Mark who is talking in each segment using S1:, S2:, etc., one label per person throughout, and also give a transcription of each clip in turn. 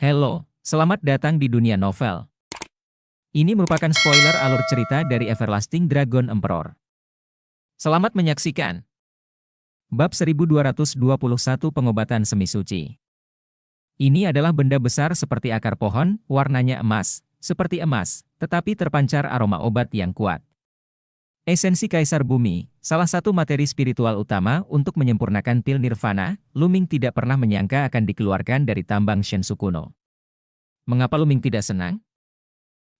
S1: Hello, selamat datang di dunia novel. Ini merupakan spoiler alur cerita dari Everlasting Dragon Emperor. Selamat menyaksikan. Bab 1221 Pengobatan Semi Suci. Ini adalah benda besar seperti akar pohon, warnanya emas, seperti emas, tetapi terpancar aroma obat yang kuat. Esensi Kaisar Bumi, salah satu materi spiritual utama untuk menyempurnakan pil nirvana, Luming tidak pernah menyangka akan dikeluarkan dari tambang Shensu kuno. Mengapa Luming tidak senang?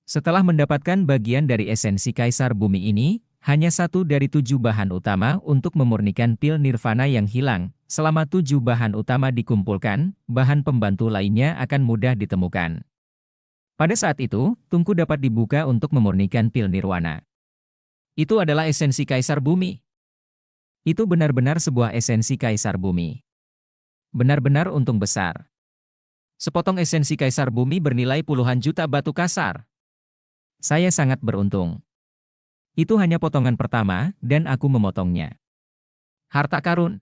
S1: Setelah mendapatkan bagian dari esensi Kaisar Bumi ini, hanya satu dari 7 bahan utama untuk memurnikan pil nirvana yang hilang. Selama 7 bahan utama dikumpulkan, bahan pembantu lainnya akan mudah ditemukan. Pada saat itu, tungku dapat dibuka untuk memurnikan pil nirvana. Itu adalah esensi Kaisar Bumi. Itu benar-benar sebuah esensi Kaisar Bumi. Benar-benar untung besar. Sepotong esensi Kaisar Bumi bernilai puluhan juta batu kasar. Saya sangat beruntung. Itu hanya potongan pertama, dan aku memotongnya. Harta karun.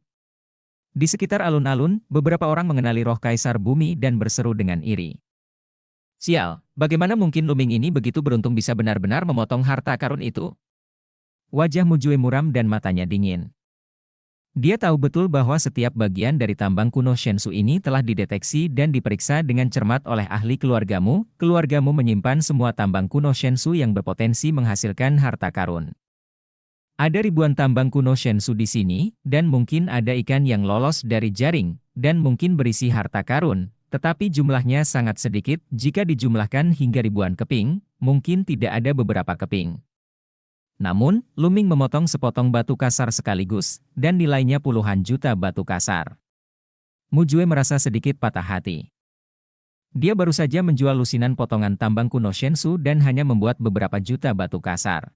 S1: Di sekitar alun-alun, beberapa orang mengenali roh Kaisar Bumi dan berseru dengan iri. Sial, bagaimana mungkin Luming ini begitu beruntung bisa benar-benar memotong harta karun itu? Wajah Mujue muram dan matanya dingin. Dia tahu betul bahwa setiap bagian dari tambang kuno Shensu ini telah dideteksi dan diperiksa dengan cermat oleh ahli keluargamu. Keluargamu menyimpan semua tambang kuno Shensu yang berpotensi menghasilkan harta karun. Ada ribuan tambang kuno Shensu di sini, dan mungkin ada ikan yang lolos dari jaring, dan mungkin berisi harta karun, tetapi jumlahnya sangat sedikit. Jika dijumlahkan hingga ribuan keping, mungkin tidak ada beberapa keping. Namun, Luming memotong sepotong batu kasar sekaligus, dan nilainya puluhan juta batu kasar. Mujue merasa sedikit patah hati. Dia baru saja menjual lusinan potongan tambang kuno Shensu dan hanya membuat beberapa juta batu kasar.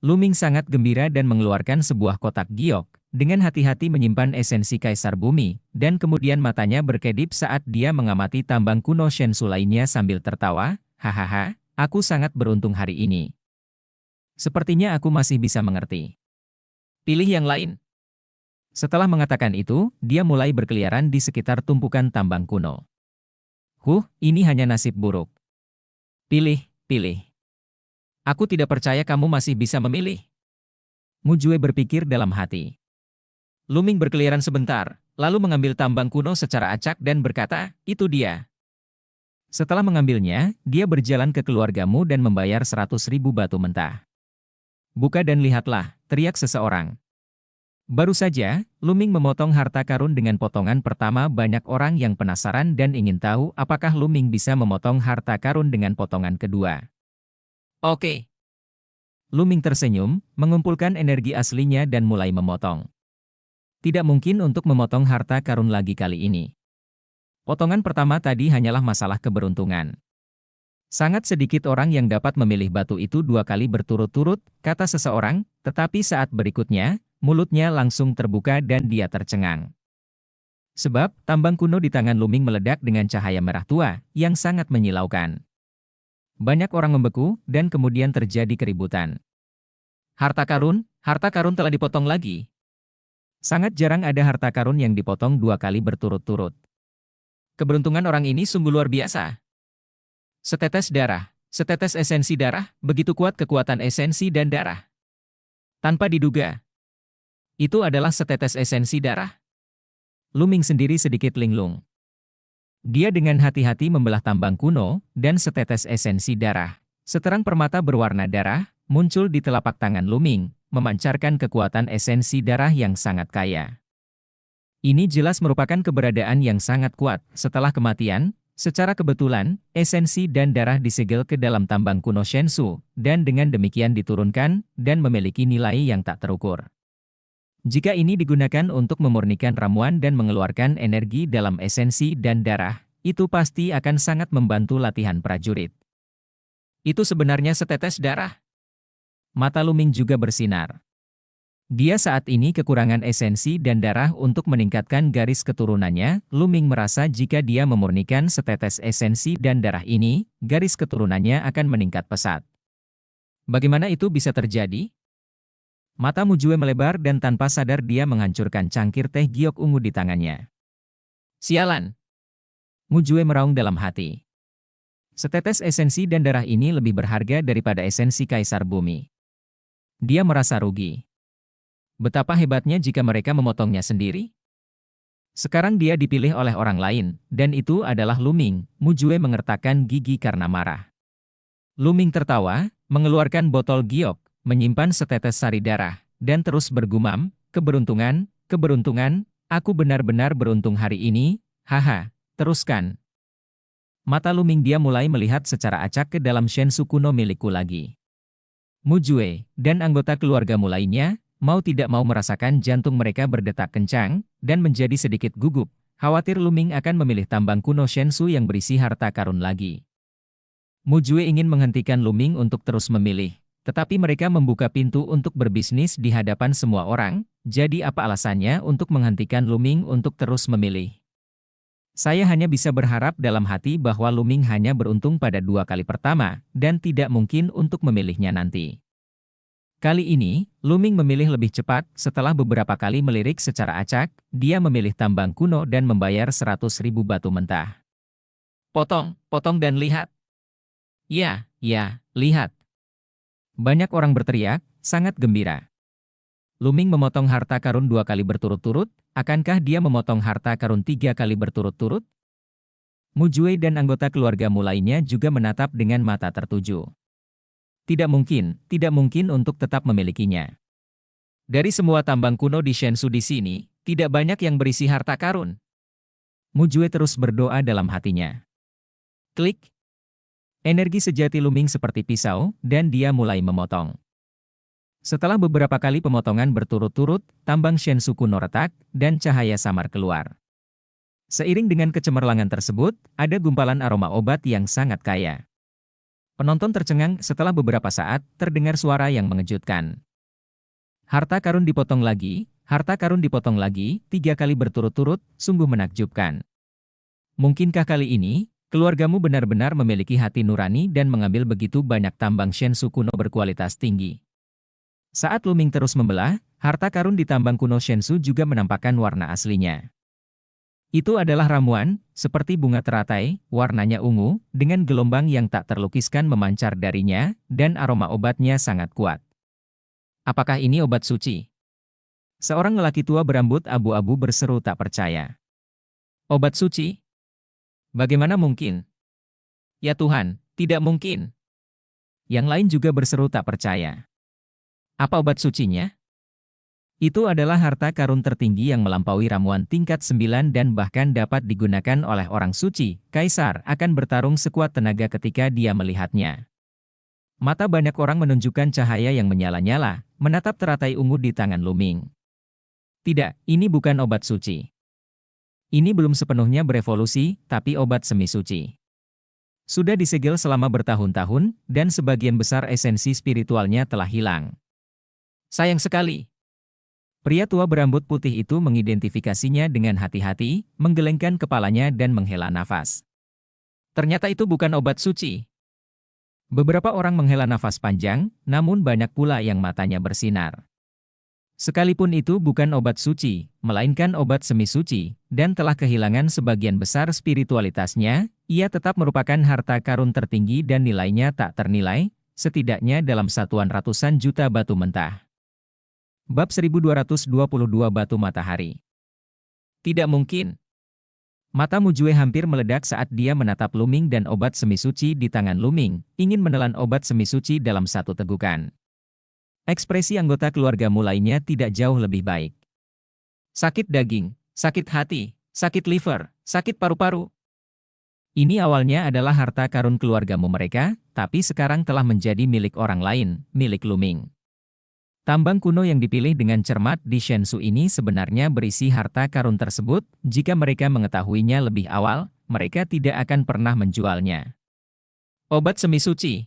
S1: Luming sangat gembira dan mengeluarkan sebuah kotak giok, dengan hati-hati menyimpan esensi Kaisar Bumi, dan kemudian matanya berkedip saat dia mengamati tambang kuno Shensu lainnya sambil tertawa. Hahaha, aku sangat beruntung hari ini. Sepertinya aku masih bisa mengerti. Pilih yang lain. Setelah mengatakan itu, dia mulai berkeliaran di sekitar tumpukan tambang kuno. Ini hanya nasib buruk. Pilih, pilih. Aku tidak percaya kamu masih bisa memilih. Mujue berpikir dalam hati. Luming berkeliaran sebentar, lalu mengambil tambang kuno secara acak dan berkata, itu dia. Setelah mengambilnya, dia berjalan ke keluargamu dan membayar 100.000 batu mentah. Buka dan lihatlah, teriak seseorang. Baru saja, Luming memotong harta karun dengan potongan pertama. Banyak orang yang penasaran dan ingin tahu apakah Luming bisa memotong harta karun dengan potongan kedua. Oke. Luming tersenyum, mengumpulkan energi aslinya dan mulai memotong. Tidak mungkin untuk memotong harta karun lagi kali ini. Potongan pertama tadi hanyalah masalah keberuntungan. Sangat sedikit orang yang dapat memilih batu itu 2 kali berturut-turut, kata seseorang, tetapi saat berikutnya, mulutnya langsung terbuka dan dia tercengang. Sebab, tambang kuno di tangan Luming meledak dengan cahaya merah tua, yang sangat menyilaukan. Banyak orang membeku, dan kemudian terjadi keributan. Harta karun telah dipotong lagi. Sangat jarang ada harta karun yang dipotong 2 kali berturut-turut. Keberuntungan orang ini sungguh luar biasa. Setetes darah, setetes esensi darah, begitu kuat kekuatan esensi dan darah. Tanpa diduga, itu adalah setetes esensi darah. Luming sendiri sedikit linglung. Dia dengan hati-hati membelah tambang kuno, dan setetes esensi darah, seterang permata berwarna darah, muncul di telapak tangan Luming, memancarkan kekuatan esensi darah yang sangat kaya. Ini jelas merupakan keberadaan yang sangat kuat. Setelah kematian, secara kebetulan, esensi dan darah disegel ke dalam tambang kuno Shensu, dan dengan demikian diturunkan, dan memiliki nilai yang tak terukur. Jika ini digunakan untuk memurnikan ramuan dan mengeluarkan energi dalam esensi dan darah, itu pasti akan sangat membantu latihan prajurit. Itu sebenarnya setetes darah. Mata Luming juga bersinar. Dia saat ini kekurangan esensi dan darah untuk meningkatkan garis keturunannya. Luming merasa jika dia memurnikan setetes esensi dan darah ini, garis keturunannya akan meningkat pesat. Bagaimana itu bisa terjadi? Mata Mujue melebar dan tanpa sadar dia menghancurkan cangkir teh giok ungu di tangannya. Sialan! Mujue meraung dalam hati. Setetes esensi dan darah ini lebih berharga daripada esensi Kaisar Bumi. Dia merasa rugi. Betapa hebatnya jika mereka memotongnya sendiri? Sekarang dia dipilih oleh orang lain, dan itu adalah Luming. Mujue mengertakkan gigi karena marah. Luming tertawa, mengeluarkan botol giok, menyimpan setetes sari darah, dan terus bergumam, keberuntungan, keberuntungan, aku benar-benar beruntung hari ini, haha, teruskan. Mata Luming dia mulai melihat secara acak ke dalam Shensu kuno milikku lagi. Mujue, dan anggota keluargamu lainnya, mau tidak mau merasakan jantung mereka berdetak kencang, dan menjadi sedikit gugup, khawatir Luming akan memilih tambang kuno Shensu yang berisi harta karun lagi. Mujue ingin menghentikan Luming untuk terus memilih, tetapi mereka membuka pintu untuk berbisnis di hadapan semua orang, jadi apa alasannya untuk menghentikan Luming untuk terus memilih? Saya hanya bisa berharap dalam hati bahwa Luming hanya beruntung pada 2 kali pertama, dan tidak mungkin untuk memilihnya nanti. Kali ini, Luming memilih lebih cepat, setelah beberapa kali melirik secara acak, dia memilih tambang kuno dan membayar 100.000 batu mentah. Potong, potong dan lihat. Ya, lihat. Banyak orang berteriak, sangat gembira. Luming memotong harta karun 2 kali berturut-turut, akankah dia memotong harta karun 3 kali berturut-turut? Mujue dan anggota keluargamu lainnya juga menatap dengan mata tertuju. Tidak mungkin untuk tetap memilikinya. Dari semua tambang kuno di Shensu di sini, tidak banyak yang berisi harta karun. Mujue terus berdoa dalam hatinya. Klik. Energi sejati Luming seperti pisau, dan dia mulai memotong. Setelah beberapa kali pemotongan berturut-turut, tambang Shensu kuno retak, dan cahaya samar keluar. Seiring dengan kecemerlangan tersebut, ada gumpalan aroma obat yang sangat kaya. Penonton tercengang setelah beberapa saat, terdengar suara yang mengejutkan. Harta karun dipotong lagi, 3 kali berturut-turut, sungguh menakjubkan. Mungkinkah kali ini, keluargamu benar-benar memiliki hati nurani dan mengambil begitu banyak tambang Shensu kuno berkualitas tinggi? Saat Luming terus membelah, harta karun di tambang kuno Shensu juga menampakkan warna aslinya. Itu adalah ramuan, seperti bunga teratai, warnanya ungu, dengan gelombang yang tak terlukiskan memancar darinya, dan aroma obatnya sangat kuat. Apakah ini obat suci? Seorang lelaki tua berambut abu-abu berseru tak percaya. Obat suci? Bagaimana mungkin? Ya Tuhan, tidak mungkin. Yang lain juga berseru tak percaya. Apa obat sucinya? Itu adalah harta karun tertinggi yang melampaui ramuan tingkat 9 dan bahkan dapat digunakan oleh orang suci. Kaisar akan bertarung sekuat tenaga ketika dia melihatnya. Mata banyak orang menunjukkan cahaya yang menyala-nyala, menatap teratai ungu di tangan Luming. Tidak, ini bukan obat suci. Ini belum sepenuhnya berevolusi, tapi obat semi suci. Sudah disegel selama bertahun-tahun, dan sebagian besar esensi spiritualnya telah hilang. Sayang sekali. Pria tua berambut putih itu mengidentifikasinya dengan hati-hati, menggelengkan kepalanya dan menghela nafas. Ternyata itu bukan obat suci. Beberapa orang menghela nafas panjang, namun banyak pula yang matanya bersinar. Sekalipun itu bukan obat suci, melainkan obat semi suci, dan telah kehilangan sebagian besar spiritualitasnya, ia tetap merupakan harta karun tertinggi dan nilainya tak ternilai, setidaknya dalam satuan ratusan juta batu mentah. Bab 1222 Batu Matahari. Tidak mungkin. Mata Mujue hampir meledak saat dia menatap Luming dan obat semi suci di tangan Luming, ingin menelan obat semi suci dalam satu tegukan. Ekspresi anggota keluargamu lainnya tidak jauh lebih baik. Sakit daging, sakit hati, sakit liver, sakit paru-paru. Ini awalnya adalah harta karun keluargamu mereka, tapi sekarang telah menjadi milik orang lain, milik Luming. Tambang kuno yang dipilih dengan cermat di Shensu ini sebenarnya berisi harta karun tersebut, jika mereka mengetahuinya lebih awal, mereka tidak akan pernah menjualnya. Obat semi suci.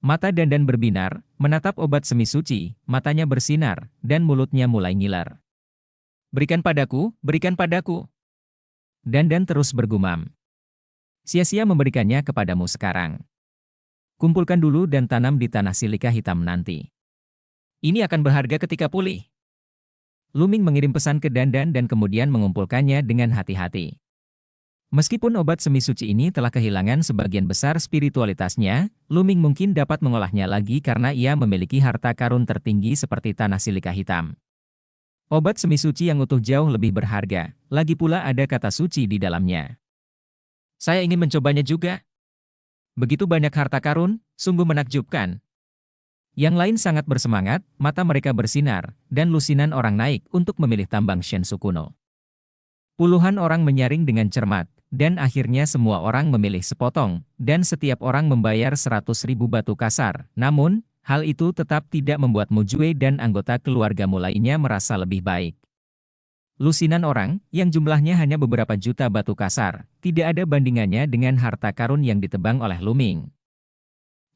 S1: Mata Dandan berbinar, menatap obat semi suci, matanya bersinar, dan mulutnya mulai ngiler. Berikan padaku, berikan padaku. Dandan terus bergumam. Sia-sia memberikannya kepadamu sekarang. Kumpulkan dulu dan tanam di tanah silika hitam nanti. Ini akan berharga ketika pulih. Luming mengirim pesan ke Dandan dan kemudian mengumpulkannya dengan hati-hati. Meskipun obat semi suci ini telah kehilangan sebagian besar spiritualitasnya, Lu Ming mungkin dapat mengolahnya lagi karena ia memiliki harta karun tertinggi seperti tanah silika hitam. Obat semi suci yang utuh jauh lebih berharga, lagi pula ada kata suci di dalamnya. Saya ingin mencobanya juga. Begitu banyak harta karun, sungguh menakjubkan. Yang lain sangat bersemangat, mata mereka bersinar, dan lusinan orang naik untuk memilih tambang Shensu kuno. Puluhan orang menyaring dengan cermat, dan akhirnya semua orang memilih sepotong, dan setiap orang membayar 100.000 batu kasar. Namun, hal itu tetap tidak membuat Mu Jue dan anggota keluargamu lainnya merasa lebih baik. Lusinan orang, yang jumlahnya hanya beberapa juta batu kasar, tidak ada bandingannya dengan harta karun yang ditebang oleh Lu Ming.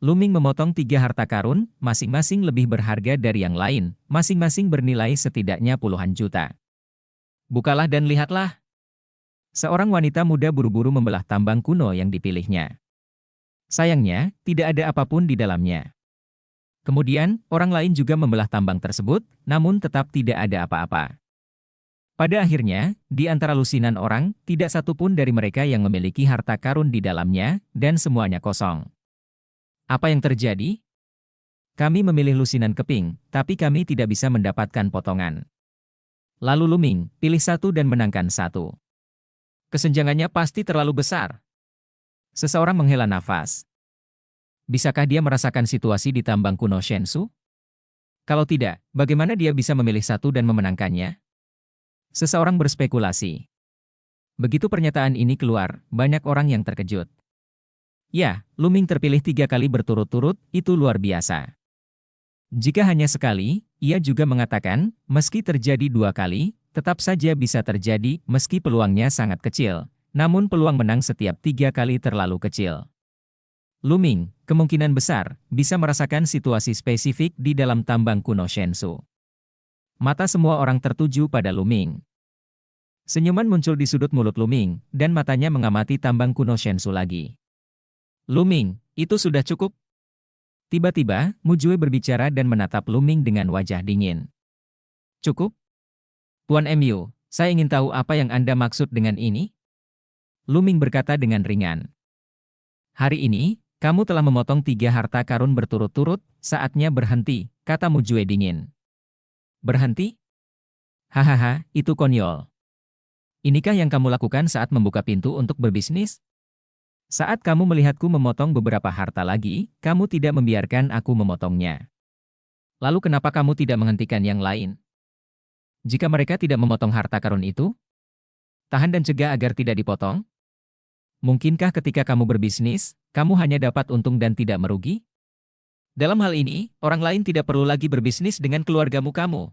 S1: Lu Ming memotong 3 harta karun, masing-masing lebih berharga dari yang lain, masing-masing bernilai setidaknya puluhan juta. Bukalah dan lihatlah. Seorang wanita muda buru-buru membelah tambang kuno yang dipilihnya. Sayangnya, tidak ada apapun di dalamnya. Kemudian, orang lain juga membelah tambang tersebut, namun tetap tidak ada apa-apa. Pada akhirnya, di antara lusinan orang, tidak satu pun dari mereka yang memiliki harta karun di dalamnya, dan semuanya kosong. Apa yang terjadi? Kami memilih lusinan keping, tapi kami tidak bisa mendapatkan potongan. Lalu Lu Ming, pilih satu dan menangkan satu. Kesenjangannya pasti terlalu besar. Seseorang menghela nafas. Bisakah dia merasakan situasi di tambang kuno Shensu? Kalau tidak, bagaimana dia bisa memilih satu dan memenangkannya? Seseorang berspekulasi. Begitu pernyataan ini keluar, banyak orang yang terkejut. Ya, Lu Ming terpilih 3 kali berturut-turut, itu luar biasa. Jika hanya sekali, ia juga mengatakan, meski terjadi 2 kali, tetap saja bisa terjadi meski peluangnya sangat kecil, namun peluang menang setiap 3 kali terlalu kecil. Lu Ming, kemungkinan besar, bisa merasakan situasi spesifik di dalam tambang kuno Shensu. Mata semua orang tertuju pada Lu Ming. Senyuman muncul di sudut mulut Lu Ming, dan matanya mengamati tambang kuno Shensu lagi. Lu Ming, itu sudah cukup. Tiba-tiba, Mu Jue berbicara dan menatap Lu Ming dengan wajah dingin. Cukup? Tuan Mu, saya ingin tahu apa yang Anda maksud dengan ini? Lu Ming berkata dengan ringan. Hari ini, kamu telah memotong 3 harta karun berturut-turut, saatnya berhenti, kata Mu Jue dingin. Berhenti? Hahaha, itu konyol. Inikah yang kamu lakukan saat membuka pintu untuk berbisnis? Saat kamu melihatku memotong beberapa harta lagi, kamu tidak membiarkan aku memotongnya. Lalu kenapa kamu tidak menghentikan yang lain? Jika mereka tidak memotong harta karun itu, tahan dan cegah agar tidak dipotong? Mungkinkah ketika kamu berbisnis, kamu hanya dapat untung dan tidak merugi? Dalam hal ini, orang lain tidak perlu lagi berbisnis dengan keluargamu kamu.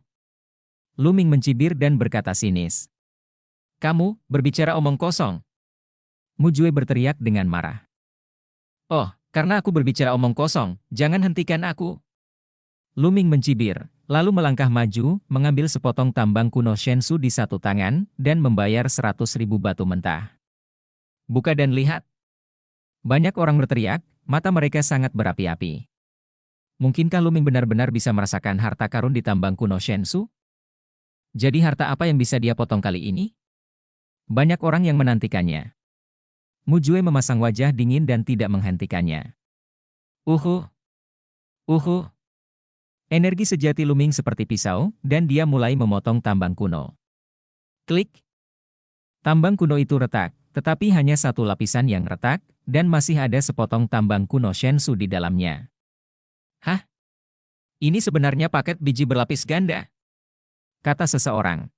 S1: Lu Ming mencibir dan berkata sinis. Kamu, berbicara omong kosong. Mu Jue berteriak dengan marah. Oh, karena aku berbicara omong kosong, jangan hentikan aku. Lu Ming mencibir, lalu melangkah maju, mengambil sepotong tambang kuno Shensu di satu tangan, dan membayar 100.000 batu mentah. Buka dan lihat. Banyak orang berteriak, mata mereka sangat berapi-api. Mungkinkah Lu Ming benar-benar bisa merasakan harta karun di tambang kuno Shensu? Jadi harta apa yang bisa dia potong kali ini? Banyak orang yang menantikannya. Mu Jue memasang wajah dingin dan tidak menghentikannya. Uhu. Energi sejati Lu Ming seperti pisau, dan dia mulai memotong tambang kuno. Klik. Tambang kuno itu retak, tetapi hanya satu lapisan yang retak, dan masih ada sepotong tambang kuno Shensu di dalamnya. Hah? Ini sebenarnya paket biji berlapis ganda, kata seseorang.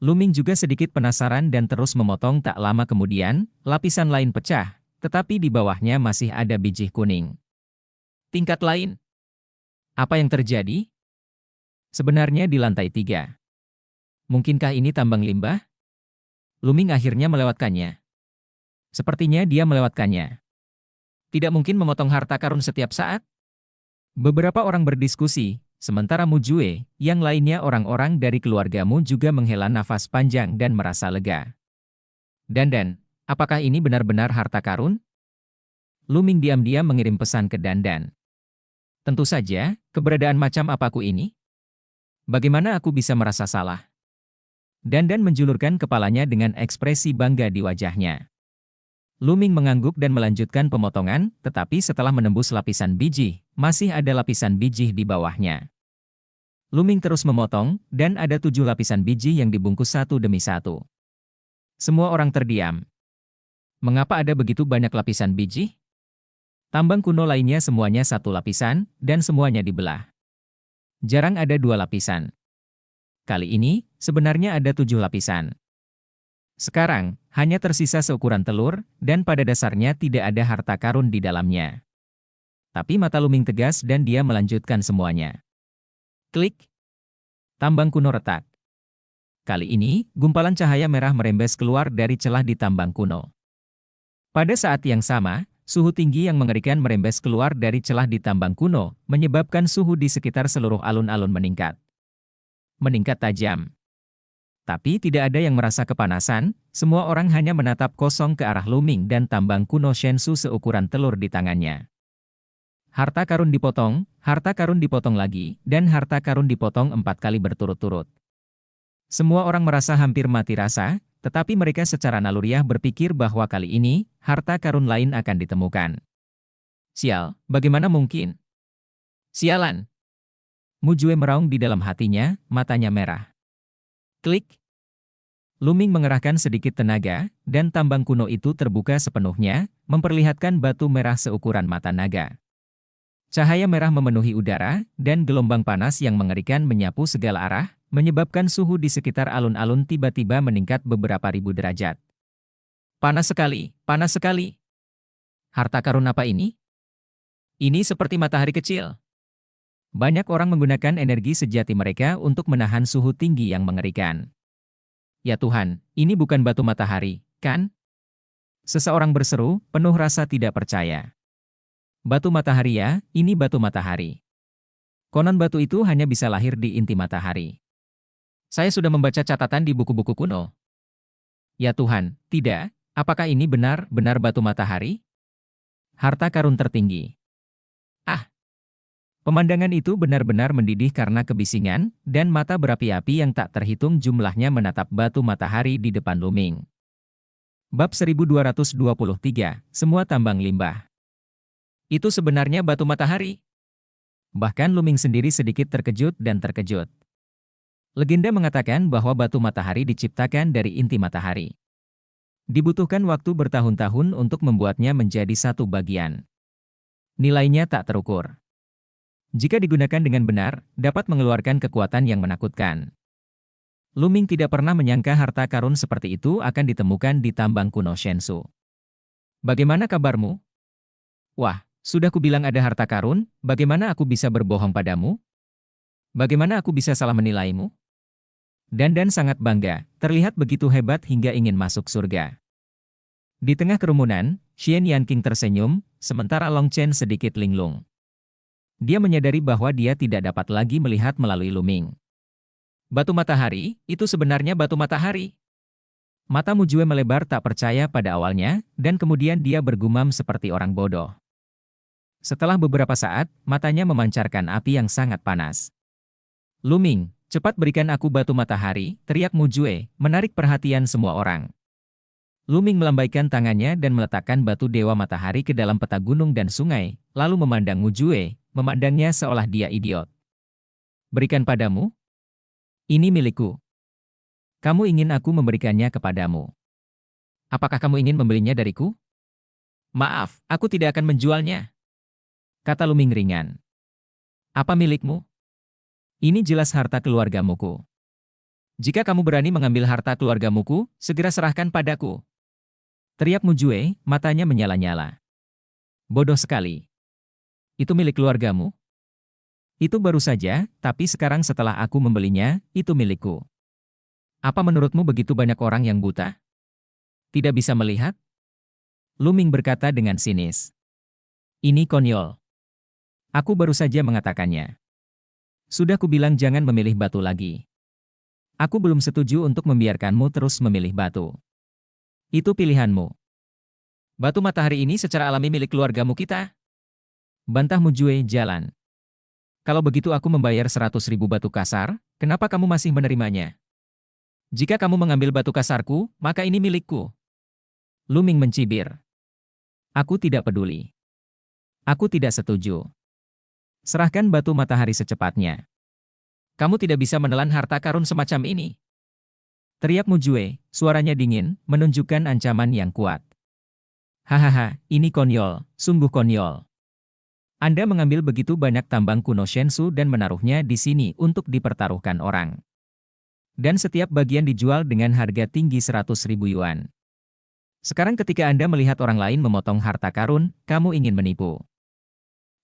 S1: Lu Ming juga sedikit penasaran dan terus memotong. Tak lama kemudian, lapisan lain pecah, tetapi di bawahnya masih ada biji kuning. Tingkat lain. Apa yang terjadi? Sebenarnya di lantai 3. Mungkinkah ini tambang limbah? Lu Ming akhirnya melewatkannya. Sepertinya dia melewatkannya. Tidak mungkin memotong harta karun setiap saat. Beberapa orang berdiskusi, sementara Mu Jue, yang lainnya orang-orang dari keluargamu juga menghela nafas panjang dan merasa lega. Dandan, apakah ini benar-benar harta karun? Lu Ming diam-diam mengirim pesan ke Dandan. Tentu saja, keberadaan macam apaku ini? Bagaimana aku bisa merasa salah? Dandan menjulurkan kepalanya dengan ekspresi bangga di wajahnya. Luming mengangguk dan melanjutkan pemotongan, tetapi setelah menembus lapisan biji, masih ada lapisan biji di bawahnya. Luming terus memotong, dan ada 7 lapisan biji yang dibungkus satu demi satu. Semua orang terdiam. Mengapa ada begitu banyak lapisan biji? Tambang kuno lainnya semuanya satu lapisan, dan semuanya dibelah. Jarang ada 2 lapisan. Kali ini, sebenarnya ada 7 lapisan. Sekarang, hanya tersisa seukuran telur, dan pada dasarnya tidak ada harta karun di dalamnya. Tapi mata Luming tegas dan dia melanjutkan semuanya. Klik. Tambang kuno retak. Kali ini, gumpalan cahaya merah merembes keluar dari celah di tambang kuno. Pada saat yang sama, suhu tinggi yang mengerikan merembes keluar dari celah di tambang kuno, menyebabkan suhu di sekitar seluruh alun-alun meningkat. Meningkat tajam. Tapi tidak ada yang merasa kepanasan, semua orang hanya menatap kosong ke arah Luming dan tambang kuno Shensu seukuran telur di tangannya. Harta karun dipotong lagi, dan harta karun dipotong 4 kali berturut-turut. Semua orang merasa hampir mati rasa, tetapi mereka secara naluriah berpikir bahwa kali ini, harta karun lain akan ditemukan. Sial, bagaimana mungkin? Sialan! Mujue meraung di dalam hatinya, matanya merah. Klik! Luming mengerahkan sedikit tenaga, dan tambang kuno itu terbuka sepenuhnya, memperlihatkan batu merah seukuran mata naga. Cahaya merah memenuhi udara, dan gelombang panas yang mengerikan menyapu segala arah, menyebabkan suhu di sekitar alun-alun tiba-tiba meningkat beberapa ribu derajat. Panas sekali, panas sekali. Harta karun apa ini? Ini seperti matahari kecil. Banyak orang menggunakan energi sejati mereka untuk menahan suhu tinggi yang mengerikan. Ya Tuhan, ini bukan batu matahari, kan? Seseorang berseru, penuh rasa tidak percaya. Batu matahari ya, ini batu matahari. Konon batu itu hanya bisa lahir di inti matahari. Saya sudah membaca catatan di buku-buku kuno. Ya Tuhan, tidak, apakah ini benar-benar batu matahari? Harta karun tertinggi. Ah! Pemandangan itu benar-benar mendidih karena kebisingan, dan mata berapi-api yang tak terhitung jumlahnya menatap batu matahari di depan Luming. Bab 1223, Semua Tambang Limbah. Itu sebenarnya batu matahari. Bahkan Luming sendiri sedikit terkejut dan terkejut. Legenda mengatakan bahwa batu matahari diciptakan dari inti matahari. Dibutuhkan waktu bertahun-tahun untuk membuatnya menjadi satu bagian. Nilainya tak terukur. Jika digunakan dengan benar, dapat mengeluarkan kekuatan yang menakutkan. Luming tidak pernah menyangka harta karun seperti itu akan ditemukan di tambang kuno Shensu. Bagaimana kabarmu? Wah, sudah kubilang ada harta karun, bagaimana aku bisa berbohong padamu? Bagaimana aku bisa salah menilaimu? Dandan sangat bangga, terlihat begitu hebat hingga ingin masuk surga. Di tengah kerumunan, Xian Yanqing tersenyum, sementara Long Chen sedikit linglung. Dia menyadari bahwa dia tidak dapat lagi melihat melalui Luming. Batu matahari, itu sebenarnya batu matahari. Mata Mujue melebar tak percaya pada awalnya, dan kemudian dia bergumam seperti orang bodoh. Setelah beberapa saat, matanya memancarkan api yang sangat panas. Luming, cepat berikan aku batu matahari, teriak Mujue, menarik perhatian semua orang. Luming melambaikan tangannya dan meletakkan batu dewa matahari ke dalam peta gunung dan sungai, lalu memandang Mujue, memandangnya seolah dia idiot. Berikan padamu? Ini milikku. Kamu ingin aku memberikannya kepadamu. Apakah kamu ingin membelinya dariku? Maaf, aku tidak akan menjualnya. Kata Luming ringan. Apa milikmu? Ini jelas harta keluargamuku. Jika kamu berani mengambil harta keluargamuku, segera serahkan padaku. Teriak Mujue, matanya menyala-nyala. Bodoh sekali. Itu milik keluargamu? Itu baru saja, tapi sekarang setelah aku membelinya, itu milikku. Apa menurutmu begitu banyak orang yang buta? Tidak bisa melihat? Luming berkata dengan sinis. Ini konyol. Aku baru saja mengatakannya. Sudah kubilang jangan memilih batu lagi. Aku belum setuju untuk membiarkanmu terus memilih batu. Itu pilihanmu. Batu matahari ini secara alami milik keluargamu kita. Bantah Mujue jalan. Kalau begitu aku membayar 100.000 batu kasar, kenapa kamu masih menerimanya? Jika kamu mengambil batu kasarku, maka ini milikku. Luming mencibir. Aku tidak peduli. Aku tidak setuju. Serahkan batu matahari secepatnya. Kamu tidak bisa menelan harta karun semacam ini. Teriak Mujue, suaranya dingin, menunjukkan ancaman yang kuat. Hahaha, ini konyol, sungguh konyol. Anda mengambil begitu banyak tambang kuno Shensu dan menaruhnya di sini untuk dipertaruhkan orang. Dan setiap bagian dijual dengan harga tinggi 100.000 yuan. Sekarang ketika Anda melihat orang lain memotong harta karun, kamu ingin menipu.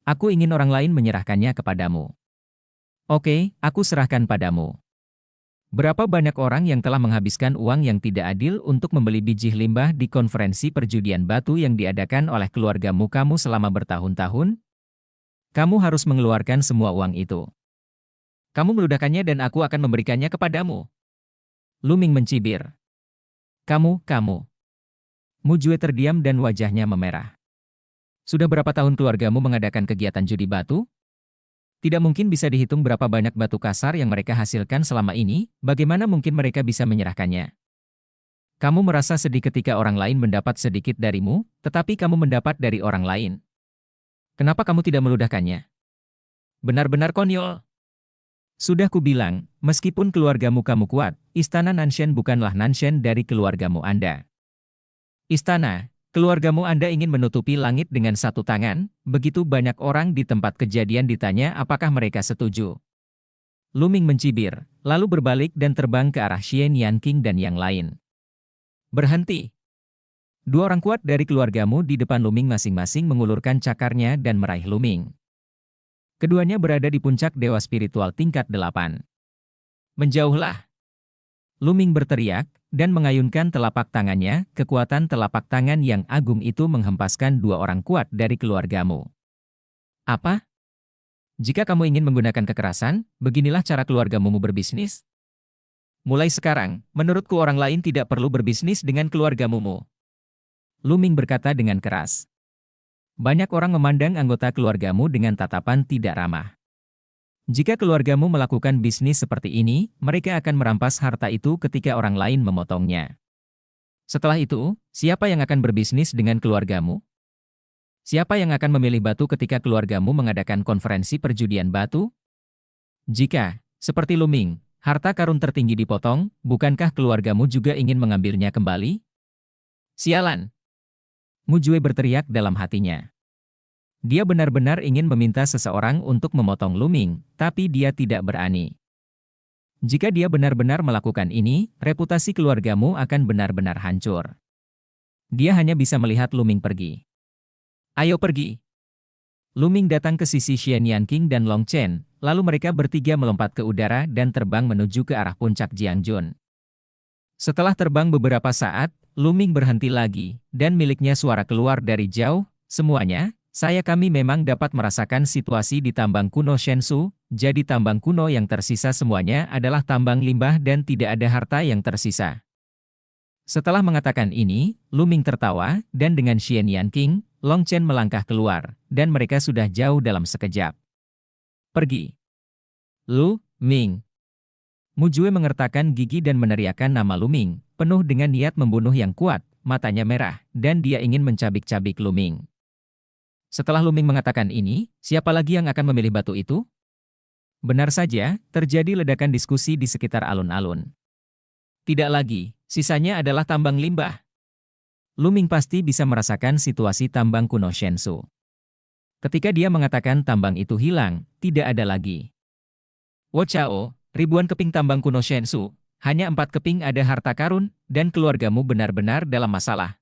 S1: Aku ingin orang lain menyerahkannya kepadamu. Oke, aku serahkan padamu. Berapa banyak orang yang telah menghabiskan uang yang tidak adil untuk membeli biji limbah di konferensi perjudian batu yang diadakan oleh keluargamu kamu selama bertahun-tahun? Kamu harus mengeluarkan semua uang itu. Kamu meludahkannya dan aku akan memberikannya kepadamu. Luming mencibir. Kamu. Mujue terdiam dan wajahnya memerah. Sudah berapa tahun keluargamu mengadakan kegiatan judi batu? Tidak mungkin bisa dihitung berapa banyak batu kasar yang mereka hasilkan selama ini, bagaimana mungkin mereka bisa menyerahkannya? Kamu merasa sedih ketika orang lain mendapat sedikit darimu, tetapi kamu mendapat dari orang lain. Kenapa kamu tidak meludahkannya? Benar-benar konyol. Sudah kubilang, meskipun keluargamu kamu kuat, istana Nanshen bukanlah Nanshen dari keluargamu Anda. Istana, keluargamu Anda ingin menutupi langit dengan satu tangan, begitu banyak orang di tempat kejadian ditanya apakah mereka setuju. Luming mencibir, lalu berbalik dan terbang ke arah Xian Yanqing dan yang lain. Berhenti. Dua orang kuat dari keluargamu di depan Luming masing-masing mengulurkan cakarnya dan meraih Luming. Keduanya berada di puncak dewa spiritual tingkat 8. Menjauhlah. Luming berteriak, dan mengayunkan telapak tangannya, kekuatan telapak tangan yang agung itu menghempaskan dua orang kuat dari keluargamu. Apa? Jika kamu ingin menggunakan kekerasan, beginilah cara keluargamu berbisnis? Mulai sekarang, menurutku orang lain tidak perlu berbisnis dengan keluargamu. Luming berkata dengan keras. Banyak orang memandang anggota keluargamu dengan tatapan tidak ramah. Jika keluargamu melakukan bisnis seperti ini, mereka akan merampas harta itu ketika orang lain memotongnya. Setelah itu, siapa yang akan berbisnis dengan keluargamu? Siapa yang akan memilih batu ketika keluargamu mengadakan konferensi perjudian batu? Jika, seperti Luming, harta karun tertinggi dipotong, bukankah keluargamu juga ingin mengambilnya kembali? Sialan! Mujue berteriak dalam hatinya. Dia benar-benar ingin meminta seseorang untuk memotong Luming, tapi dia tidak berani. Jika dia benar-benar melakukan ini, reputasi keluargamu akan benar-benar hancur. Dia hanya bisa melihat Luming pergi. Ayo pergi! Luming datang ke sisi Xian Yanqing dan Long Chen, lalu mereka bertiga melompat ke udara dan terbang menuju ke arah puncak Jiangjun. Setelah terbang beberapa saat, Luming berhenti lagi, dan miliknya suara keluar dari jauh, semuanya, kami memang dapat merasakan situasi di tambang kuno Shensu, jadi tambang kuno yang tersisa semuanya adalah tambang limbah dan tidak ada harta yang tersisa. Setelah mengatakan ini, Luming tertawa, dan dengan Xian Yanqing, Long Chen melangkah keluar, dan mereka sudah jauh dalam sekejap. Pergi. Lu, Ming. Mujue mengertakkan gigi dan meneriakkan nama Luming, penuh dengan niat membunuh yang kuat, matanya merah, dan dia ingin mencabik-cabik Luming. Setelah Luming mengatakan ini, siapa lagi yang akan memilih batu itu? Benar saja, terjadi ledakan diskusi di sekitar alun-alun. Tidak lagi, sisanya adalah tambang limbah. Luming pasti bisa merasakan situasi tambang kuno Shensu. Ketika dia mengatakan tambang itu hilang, tidak ada lagi. Wo Chao, ribuan keping tambang kuno Shensu, hanya 4 keping ada harta karun, dan keluargamu benar-benar dalam masalah.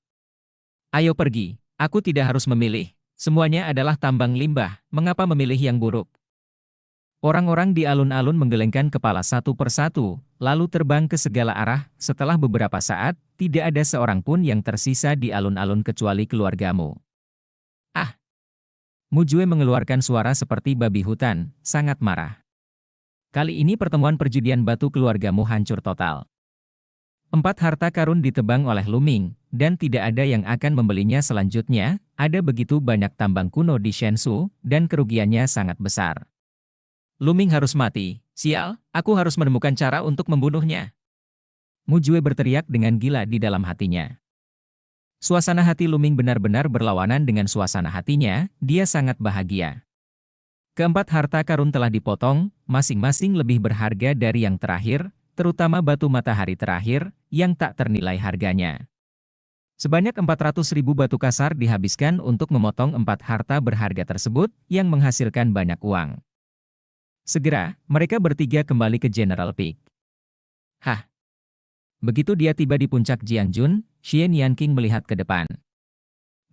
S1: Ayo pergi, aku tidak harus memilih. Semuanya adalah tambang limbah, mengapa memilih yang buruk? Orang-orang di alun-alun menggelengkan kepala satu persatu, lalu terbang ke segala arah. Setelah beberapa saat, tidak ada seorang pun yang tersisa di alun-alun kecuali keluargamu. Ah! Mujue mengeluarkan suara seperti babi hutan, sangat marah. Kali ini pertemuan perjudian batu keluargamu hancur total. 4 harta karun ditebang oleh Luming, dan tidak ada yang akan membelinya selanjutnya. Ada begitu banyak tambang kuno di Shensu, dan kerugiannya sangat besar. Luming harus mati, sial, aku harus menemukan cara untuk membunuhnya. Mujue berteriak dengan gila di dalam hatinya. Suasana hati Luming benar-benar berlawanan dengan suasana hatinya, dia sangat bahagia. Keempat harta karun telah dipotong, masing-masing lebih berharga dari yang terakhir, terutama batu matahari terakhir, yang tak ternilai harganya. Sebanyak 400.000 batu kasar dihabiskan untuk memotong empat harta berharga tersebut, yang menghasilkan banyak uang. Segera, mereka bertiga kembali ke General Peak. Hah! Begitu dia tiba di puncak Jianjun, Xian Yanqing melihat ke depan.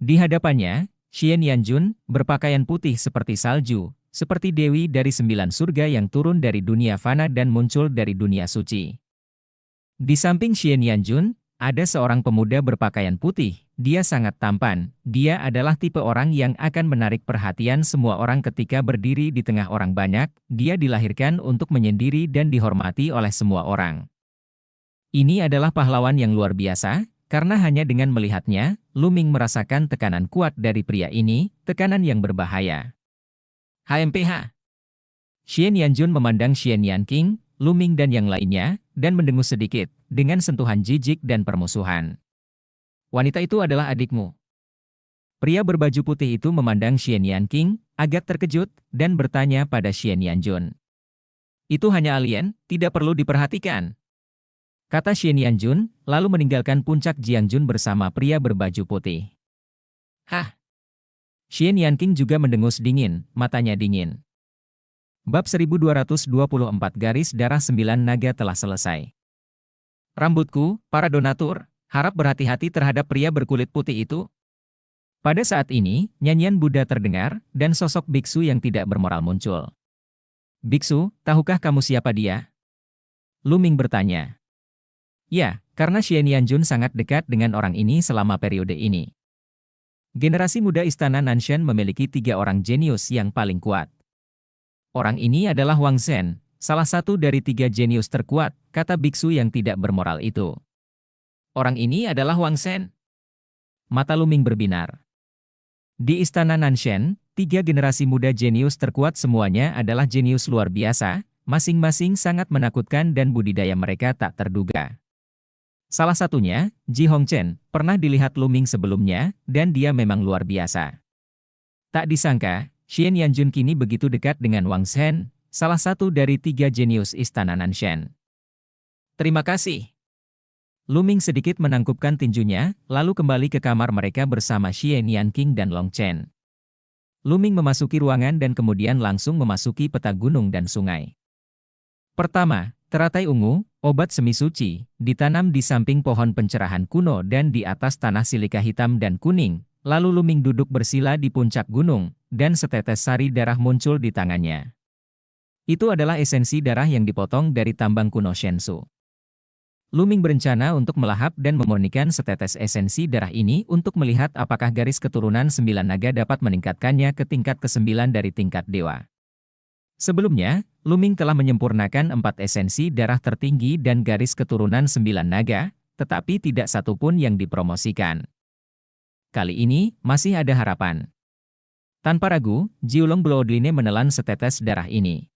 S1: Di hadapannya, Xian Yanjun, berpakaian putih seperti salju, seperti dewi dari 9 surga yang turun dari dunia fana dan muncul dari dunia suci. Di samping Xian Yanjun, ada seorang pemuda berpakaian putih, dia sangat tampan, dia adalah tipe orang yang akan menarik perhatian semua orang ketika berdiri di tengah orang banyak, dia dilahirkan untuk menyendiri dan dihormati oleh semua orang. Ini adalah pahlawan yang luar biasa, karena hanya dengan melihatnya, Luming merasakan tekanan kuat dari pria ini, tekanan yang berbahaya. HMPH. Xian Yanjun memandang Xian Yanqing, Luming dan yang lainnya, dan mendengus sedikit, dengan sentuhan jijik dan permusuhan. Wanita itu adalah adikmu. Pria berbaju putih itu memandang Xian Yanqing, agak terkejut, dan bertanya pada Xian Yanjun. Itu hanya alien, tidak perlu diperhatikan. Kata Xian Yanjun, lalu meninggalkan puncak Jiangjun bersama pria berbaju putih. Hah? Xian Yanqing juga mendengus dingin, matanya dingin. Bab 1224 garis darah 9 naga telah selesai. Rambutku, para donatur, harap berhati-hati terhadap pria berkulit putih itu. Pada saat ini, nyanyian Buddha terdengar, dan sosok biksu yang tidak bermoral muncul. Biksu, tahukah kamu siapa dia? Luming bertanya. Ya, karena Xian Yanjun sangat dekat dengan orang ini selama periode ini. Generasi muda Istana Nanshan memiliki 3 orang jenius yang paling kuat. Orang ini adalah Wang Zhen, salah satu dari 3 jenius terkuat, kata biksu yang tidak bermoral itu. Orang ini adalah Wang Zhen. Mata Luming berbinar. Di Istana Nanshan, 3 generasi muda jenius terkuat semuanya adalah jenius luar biasa, masing-masing sangat menakutkan dan budidaya mereka tak terduga. Salah satunya, Ji Hongchen, pernah dilihat Luming sebelumnya, dan dia memang luar biasa. Tak disangka, Xian Yanjun kini begitu dekat dengan Wang Zhen, salah satu dari 3 jenius Istana Nanshan. Terima kasih. Luming sedikit menangkupkan tinjunya, lalu kembali ke kamar mereka bersama Xian Yanqing dan Long Chen. Luming memasuki ruangan dan kemudian langsung memasuki peta gunung dan sungai. Pertama, teratai ungu, obat semi suci, ditanam di samping pohon pencerahan kuno dan di atas tanah silika hitam dan kuning, lalu Luming duduk bersila di puncak gunung, dan setetes sari darah muncul di tangannya. Itu adalah esensi darah yang dipotong dari tambang kuno Shensu. Luming berencana untuk melahap dan memurnikan setetes esensi darah ini untuk melihat apakah garis keturunan 9 naga dapat meningkatkannya ke tingkat ke-9 dari tingkat dewa. Sebelumnya, Luming telah menyempurnakan 4 esensi darah tertinggi dan garis keturunan 9 naga, tetapi tidak satu pun yang dipromosikan. Kali ini, masih ada harapan. Tanpa ragu, Jiulong Bloodline menelan setetes darah ini.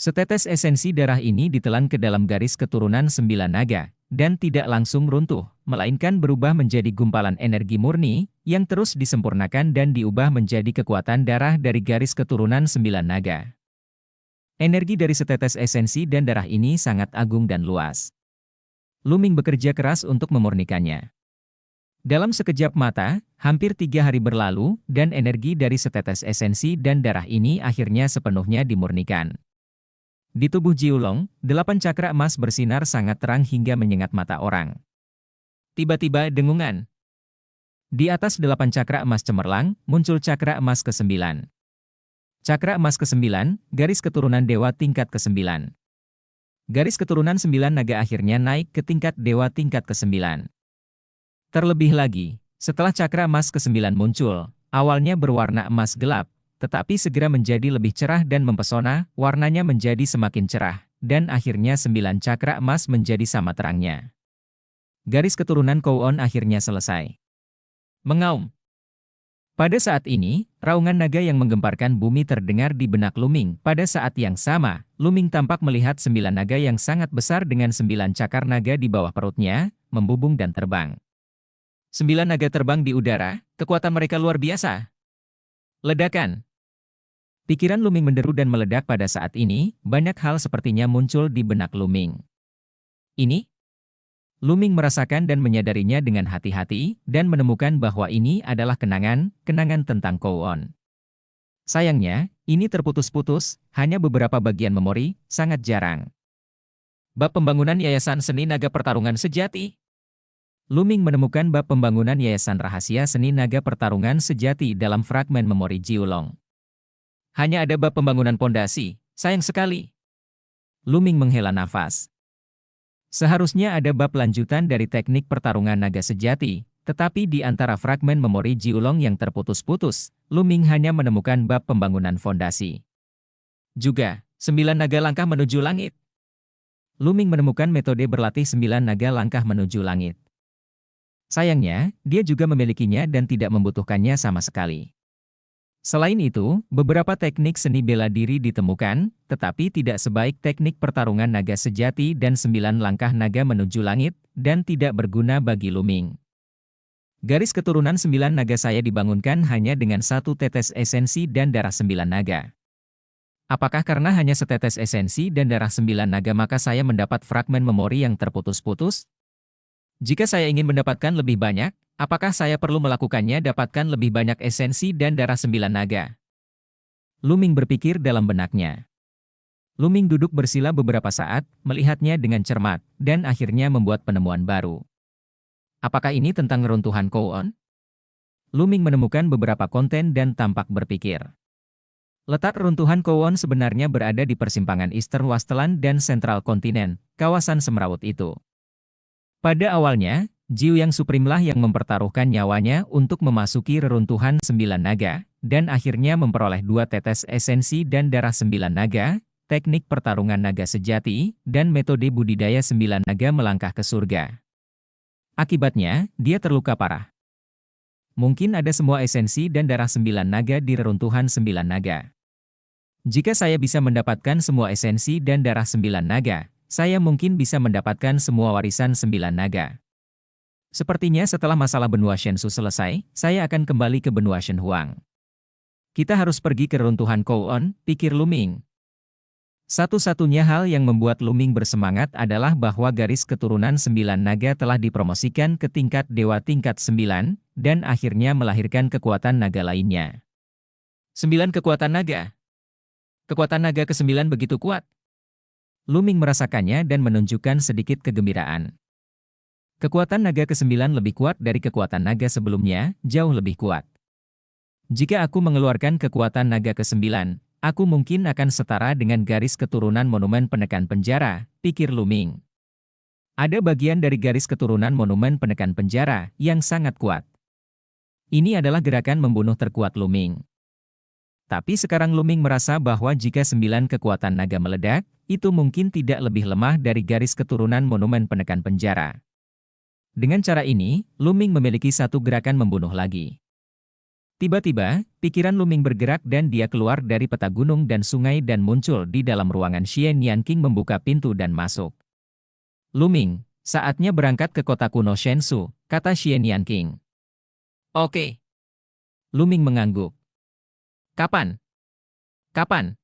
S1: Setetes esensi darah ini ditelan ke dalam garis keturunan 9 naga, dan tidak langsung runtuh, melainkan berubah menjadi gumpalan energi murni, yang terus disempurnakan dan diubah menjadi kekuatan darah dari garis keturunan 9 naga. Energi dari setetes esensi dan darah ini sangat agung dan luas. Luming bekerja keras untuk memurnikannya. Dalam sekejap mata, hampir 3 hari berlalu, dan energi dari setetes esensi dan darah ini akhirnya sepenuhnya dimurnikan. Di tubuh Jiulong, 8 cakra emas bersinar sangat terang hingga menyengat mata orang. Tiba-tiba dengungan. Di atas 8 cakra emas cemerlang, muncul cakra emas ke-9. Cakra emas ke-9, garis keturunan dewa tingkat ke-9. Garis keturunan 9 naga akhirnya naik ke tingkat dewa tingkat ke-9. Terlebih lagi, setelah cakra emas ke-9 muncul, awalnya berwarna emas gelap, tetapi segera menjadi lebih cerah dan mempesona, warnanya menjadi semakin cerah, dan akhirnya 9 cakra emas menjadi sama terangnya. Garis keturunan Kouon akhirnya selesai. Mengaum. Pada saat ini, raungan naga yang menggemparkan bumi terdengar di benak Luming. Pada saat yang sama, Luming tampak melihat 9 naga yang sangat besar dengan 9 cakar naga di bawah perutnya, membubung dan terbang. 9 naga terbang di udara, kekuatan mereka luar biasa. Ledakan. Pikiran Luming menderu dan meledak pada saat ini, banyak hal sepertinya muncul di benak Luming. Ini? Luming merasakan dan menyadarinya dengan hati-hati, dan menemukan bahwa ini adalah kenangan tentang Kowon. Sayangnya, ini terputus-putus, hanya beberapa bagian memori, sangat jarang. Bab pembangunan Yayasan Seni Naga Pertarungan Sejati. Luming menemukan bab pembangunan Yayasan Rahasia Seni Naga Pertarungan Sejati dalam fragmen memori Jiulong. Hanya ada bab pembangunan pondasi, sayang sekali. Luming menghela nafas. Seharusnya ada bab lanjutan dari teknik pertarungan naga sejati, tetapi di antara fragmen memori Jiulong yang terputus-putus, Luming hanya menemukan bab pembangunan fondasi. Juga, 9 naga langkah menuju langit. Luming menemukan metode berlatih 9 naga langkah menuju langit. Sayangnya, dia juga memilikinya dan tidak membutuhkannya sama sekali. Selain itu, beberapa teknik seni bela diri ditemukan, tetapi tidak sebaik teknik pertarungan naga sejati dan 9 langkah naga menuju langit, dan tidak berguna bagi Luming. Garis keturunan 9 naga saya dibangunkan hanya dengan 1 tetes esensi dan darah 9 naga. Apakah karena hanya setetes esensi dan darah 9 naga maka saya mendapat fragmen memori yang terputus-putus? Jika saya ingin mendapatkan lebih banyak, apakah saya perlu melakukannya dapatkan lebih banyak esensi dan darah 9 naga? Luming berpikir dalam benaknya. Luming duduk bersila beberapa saat, melihatnya dengan cermat, dan akhirnya membuat penemuan baru. Apakah ini tentang reruntuhan Kowon? Luming menemukan beberapa konten dan tampak berpikir. Letak reruntuhan Kowon sebenarnya berada di persimpangan Eastern Wasteland dan Central Continent, kawasan semrawut itu. Pada awalnya, Jiu Yang Supreme lah yang mempertaruhkan nyawanya untuk memasuki reruntuhan 9 naga, dan akhirnya memperoleh 2 tetes esensi dan darah 9 naga, teknik pertarungan naga sejati, dan metode budidaya 9 naga melangkah ke surga. Akibatnya, dia terluka parah. Mungkin ada semua esensi dan darah 9 naga di reruntuhan 9 naga. Jika saya bisa mendapatkan semua esensi dan darah 9 naga, saya mungkin bisa mendapatkan semua warisan 9 naga. Sepertinya setelah masalah benua Shensu selesai, saya akan kembali ke benua Shenhuang. Kita harus pergi ke reruntuhan Kowon, pikir Luming. Satu-satunya hal yang membuat Luming bersemangat adalah bahwa garis keturunan 9 naga telah dipromosikan ke tingkat dewa tingkat 9, dan akhirnya melahirkan kekuatan naga lainnya. 9 kekuatan naga. Kekuatan naga ke-9 begitu kuat. Luming merasakannya dan menunjukkan sedikit kegembiraan. Kekuatan naga ke-9 lebih kuat dari kekuatan naga sebelumnya, jauh lebih kuat. Jika aku mengeluarkan kekuatan naga ke-9, aku mungkin akan setara dengan garis keturunan monumen penekan penjara, pikir Luming. Ada bagian dari garis keturunan monumen penekan penjara yang sangat kuat. Ini adalah gerakan membunuh terkuat Luming. Tapi sekarang Luming merasa bahwa jika 9 kekuatan naga meledak, itu mungkin tidak lebih lemah dari garis keturunan monumen penekan penjara. Dengan cara ini, Luming memiliki satu gerakan membunuh lagi. Tiba-tiba, pikiran Luming bergerak dan dia keluar dari peta gunung dan sungai dan muncul di dalam ruangan Xian Yanqing membuka pintu dan masuk. Luming, saatnya berangkat ke kota kuno Shensu, kata Xian Yanqing. Oke. Luming mengangguk. Kapan? Kapan?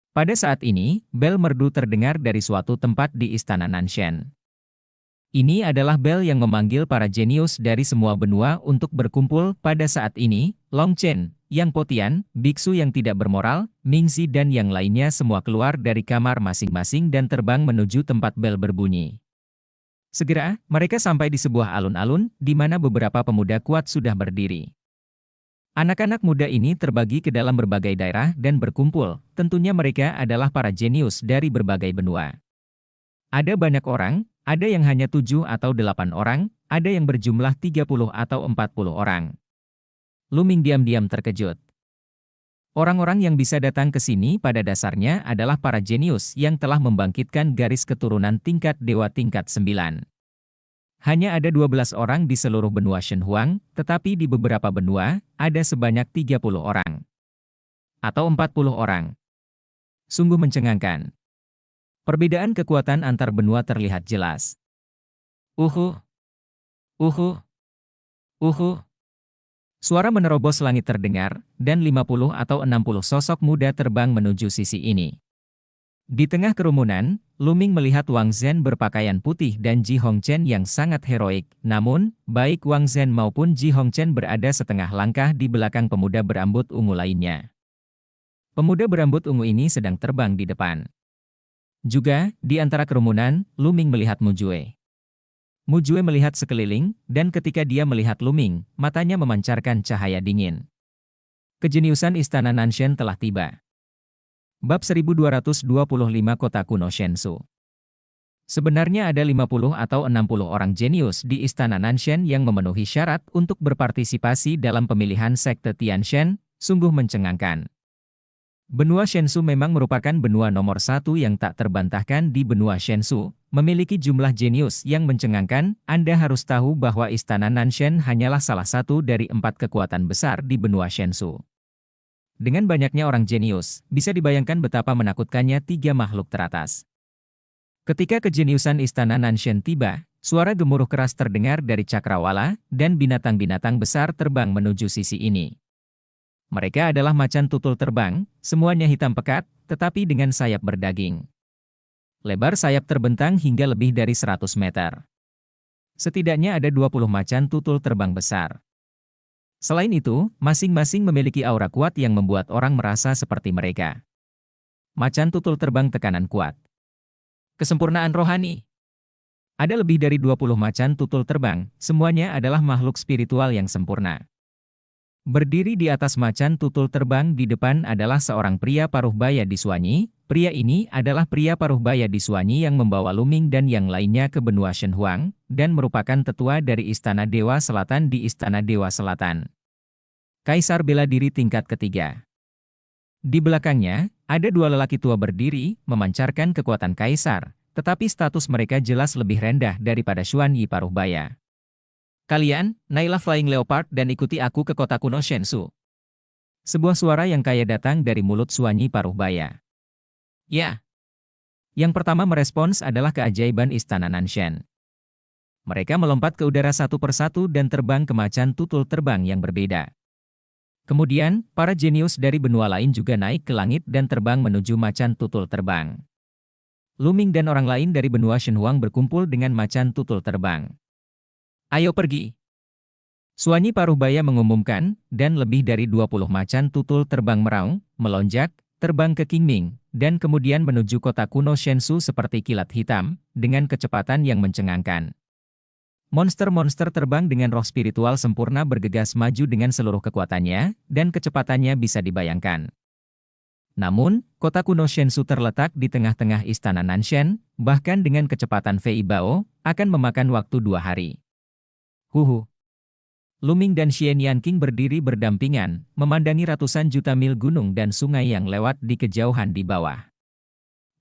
S1: Pada saat ini, bel merdu terdengar dari suatu tempat di istana Nanshan. Ini adalah bel yang memanggil para jenius dari semua benua untuk berkumpul pada saat ini. Long Chen, Yang Potian, biksu yang tidak bermoral, Mingzi dan yang lainnya semua keluar dari kamar masing-masing dan terbang menuju tempat bel berbunyi. Segera, mereka sampai di sebuah alun-alun, di mana beberapa pemuda kuat sudah berdiri. Anak-anak muda ini terbagi ke dalam berbagai daerah dan berkumpul, tentunya mereka adalah para jenius dari berbagai benua. Ada banyak orang, ada yang hanya 7 atau 8 orang, ada yang berjumlah 30 atau 40 orang. Luming diam-diam terkejut. Orang-orang yang bisa datang ke sini pada dasarnya adalah para jenius yang telah membangkitkan garis keturunan tingkat dewa tingkat 9. Hanya ada 12 orang di seluruh benua Shenhuang, tetapi di beberapa benua, ada sebanyak 30 orang. Atau 40 orang. Sungguh mencengangkan. Perbedaan kekuatan antar benua terlihat jelas. Uhu. Uhu. Suara menerobos langit terdengar, dan 50 atau 60 sosok muda terbang menuju sisi ini. Di tengah kerumunan, Luming melihat Wang Zhen berpakaian putih dan Ji Hongchen yang sangat heroik. Namun, baik Wang Zhen maupun Ji Hongchen berada setengah langkah di belakang pemuda berambut ungu lainnya. Pemuda berambut ungu ini sedang terbang di depan. Juga, di antara kerumunan, Luming melihat Mujue. Mujue melihat sekeliling, dan ketika dia melihat Luming, matanya memancarkan cahaya dingin. Kejeniusan Istana Nanshen telah tiba. Bab 1225 Kota Kuno Shensu. Sebenarnya ada 50 atau 60 orang jenius di Istana Nanshen yang memenuhi syarat untuk berpartisipasi dalam pemilihan Sekte Tianshen, sungguh mencengangkan. Benua Shensu memang merupakan benua nomor satu yang tak terbantahkan di benua Shensu, memiliki jumlah jenius yang mencengangkan. Anda harus tahu bahwa Istana Nanshen hanyalah salah satu dari 4 kekuatan besar di benua Shensu. Dengan banyaknya orang jenius, bisa dibayangkan betapa menakutkannya 3 makhluk teratas. Ketika kejeniusan Istana Nanshen tiba, suara gemuruh keras terdengar dari cakrawala, dan binatang-binatang besar terbang menuju sisi ini. Mereka adalah macan tutul terbang, semuanya hitam pekat, tetapi dengan sayap berdaging. Lebar sayap terbentang hingga lebih dari 100 meter. Setidaknya ada 20 macan tutul terbang besar. Selain itu, masing-masing memiliki aura kuat yang membuat orang merasa seperti mereka. Macan tutul terbang tekanan kuat. Kesempurnaan rohani. Ada lebih dari 20 macan tutul terbang, semuanya adalah makhluk spiritual yang sempurna. Berdiri di atas macan tutul terbang di depan adalah seorang pria paruh baya di Suanyi. Pria ini adalah pria paruh baya di Suanyi yang membawa Luming dan yang lainnya ke benua Shenhuang, dan merupakan tetua dari Istana Dewa Selatan di Istana Dewa Selatan. Kaisar bela diri tingkat ketiga. Di belakangnya, ada 2 lelaki tua berdiri, memancarkan kekuatan kaisar, tetapi status mereka jelas lebih rendah daripada Xuanyi paruh baya. Kalian, naiklah Flying Leopard dan ikuti aku ke kota kuno Shensu. Sebuah suara yang kaya datang dari mulut Xuanyi paruh baya. Ya. Yang pertama merespons adalah keajaiban Istana Nanshen. Mereka melompat ke udara satu persatu dan terbang ke macan tutul terbang yang berbeda. Kemudian, para jenius dari benua lain juga naik ke langit dan terbang menuju macan tutul terbang. Luming dan orang lain dari benua Shenhuang berkumpul dengan macan tutul terbang. Ayo pergi. Xuanyi paruh baya mengumumkan, dan lebih dari 20 macan tutul terbang meraung, melonjak, terbang ke Qingming, dan kemudian menuju kota kuno Shensu seperti kilat hitam, dengan kecepatan yang mencengangkan. Monster-monster terbang dengan roh spiritual sempurna bergegas maju dengan seluruh kekuatannya, dan kecepatannya bisa dibayangkan. Namun, kota kuno Shensu terletak di tengah-tengah Istana Nanshen, bahkan dengan kecepatan Fei Bao, akan memakan waktu 2 hari. Huhu. Luming dan Xian Yanqing berdiri berdampingan, memandangi ratusan juta mil gunung dan sungai yang lewat di kejauhan di bawah.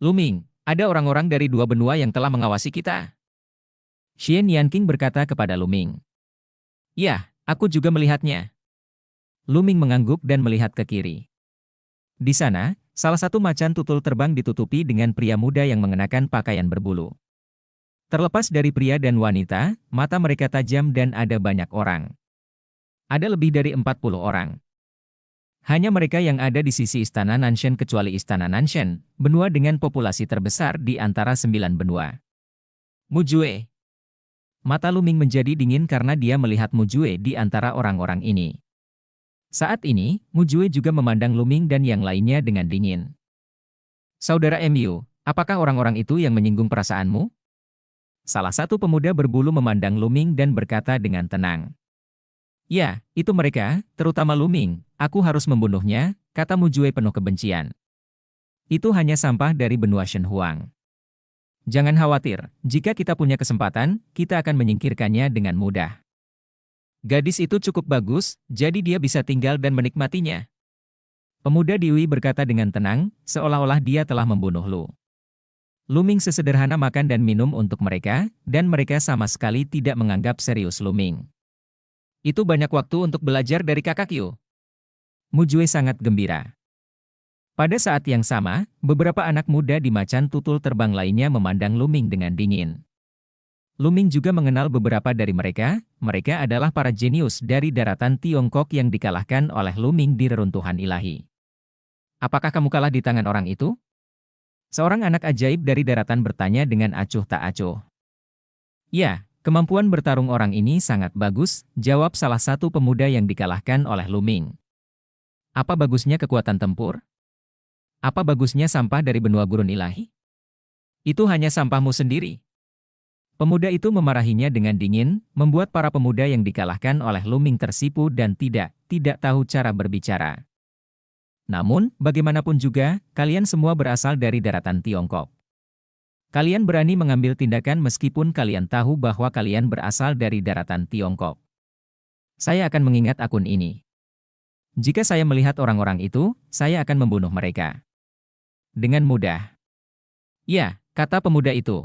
S1: Luming, ada orang-orang dari 2 benua yang telah mengawasi kita. Xian Yanqing berkata kepada Luming. Ya, aku juga melihatnya. Luming mengangguk dan melihat ke kiri. Di sana, salah satu macan tutul terbang ditutupi dengan pria muda yang mengenakan pakaian berbulu. Terlepas dari pria dan wanita, mata mereka tajam dan ada banyak orang. Ada lebih dari 40 orang. Hanya mereka yang ada di sisi Istana Nanshen kecuali Istana Nanshen, benua dengan populasi terbesar di antara 9 benua. Mujue. Mata Luming menjadi dingin karena dia melihat Mujue di antara orang-orang ini. Saat ini, Mujue juga memandang Luming dan yang lainnya dengan dingin. Saudara MU, apakah orang-orang itu yang menyinggung perasaanmu? Salah satu pemuda berbulu memandang Luming dan berkata dengan tenang. Ya, itu mereka, terutama Luming, aku harus membunuhnya, kata Mujue penuh kebencian. Itu hanya sampah dari benua Shenhuang. Jangan khawatir, jika kita punya kesempatan, kita akan menyingkirkannya dengan mudah. Gadis itu cukup bagus, jadi dia bisa tinggal dan menikmatinya. Pemuda Diwi berkata dengan tenang, seolah-olah dia telah membunuh Lu. Luming sesederhana makan dan minum untuk mereka, dan mereka sama sekali tidak menganggap serius Luming. Itu banyak waktu untuk belajar dari kakak Yu. Mujue sangat gembira. Pada saat yang sama, beberapa anak muda di macan tutul terbang lainnya memandang Luming dengan dingin. Luming juga mengenal beberapa dari mereka. Mereka adalah para jenius dari daratan Tiongkok yang dikalahkan oleh Luming di reruntuhan ilahi. Apakah kamu kalah di tangan orang itu? Seorang anak ajaib dari daratan bertanya dengan acuh tak acuh. Ya, kemampuan bertarung orang ini sangat bagus, jawab salah satu pemuda yang dikalahkan oleh Luming. Apa bagusnya kekuatan tempur? Apa bagusnya sampah dari benua gurun ilahi? Itu hanya sampahmu sendiri. Pemuda itu memarahinya dengan dingin, membuat para pemuda yang dikalahkan oleh Luming tersipu dan tidak tahu cara berbicara. Namun, bagaimanapun juga, kalian semua berasal dari daratan Tiongkok. Kalian berani mengambil tindakan meskipun kalian tahu bahwa kalian berasal dari daratan Tiongkok. Saya akan mengingat akun ini. Jika saya melihat orang-orang itu, saya akan membunuh mereka. Dengan mudah. Ya, kata pemuda itu.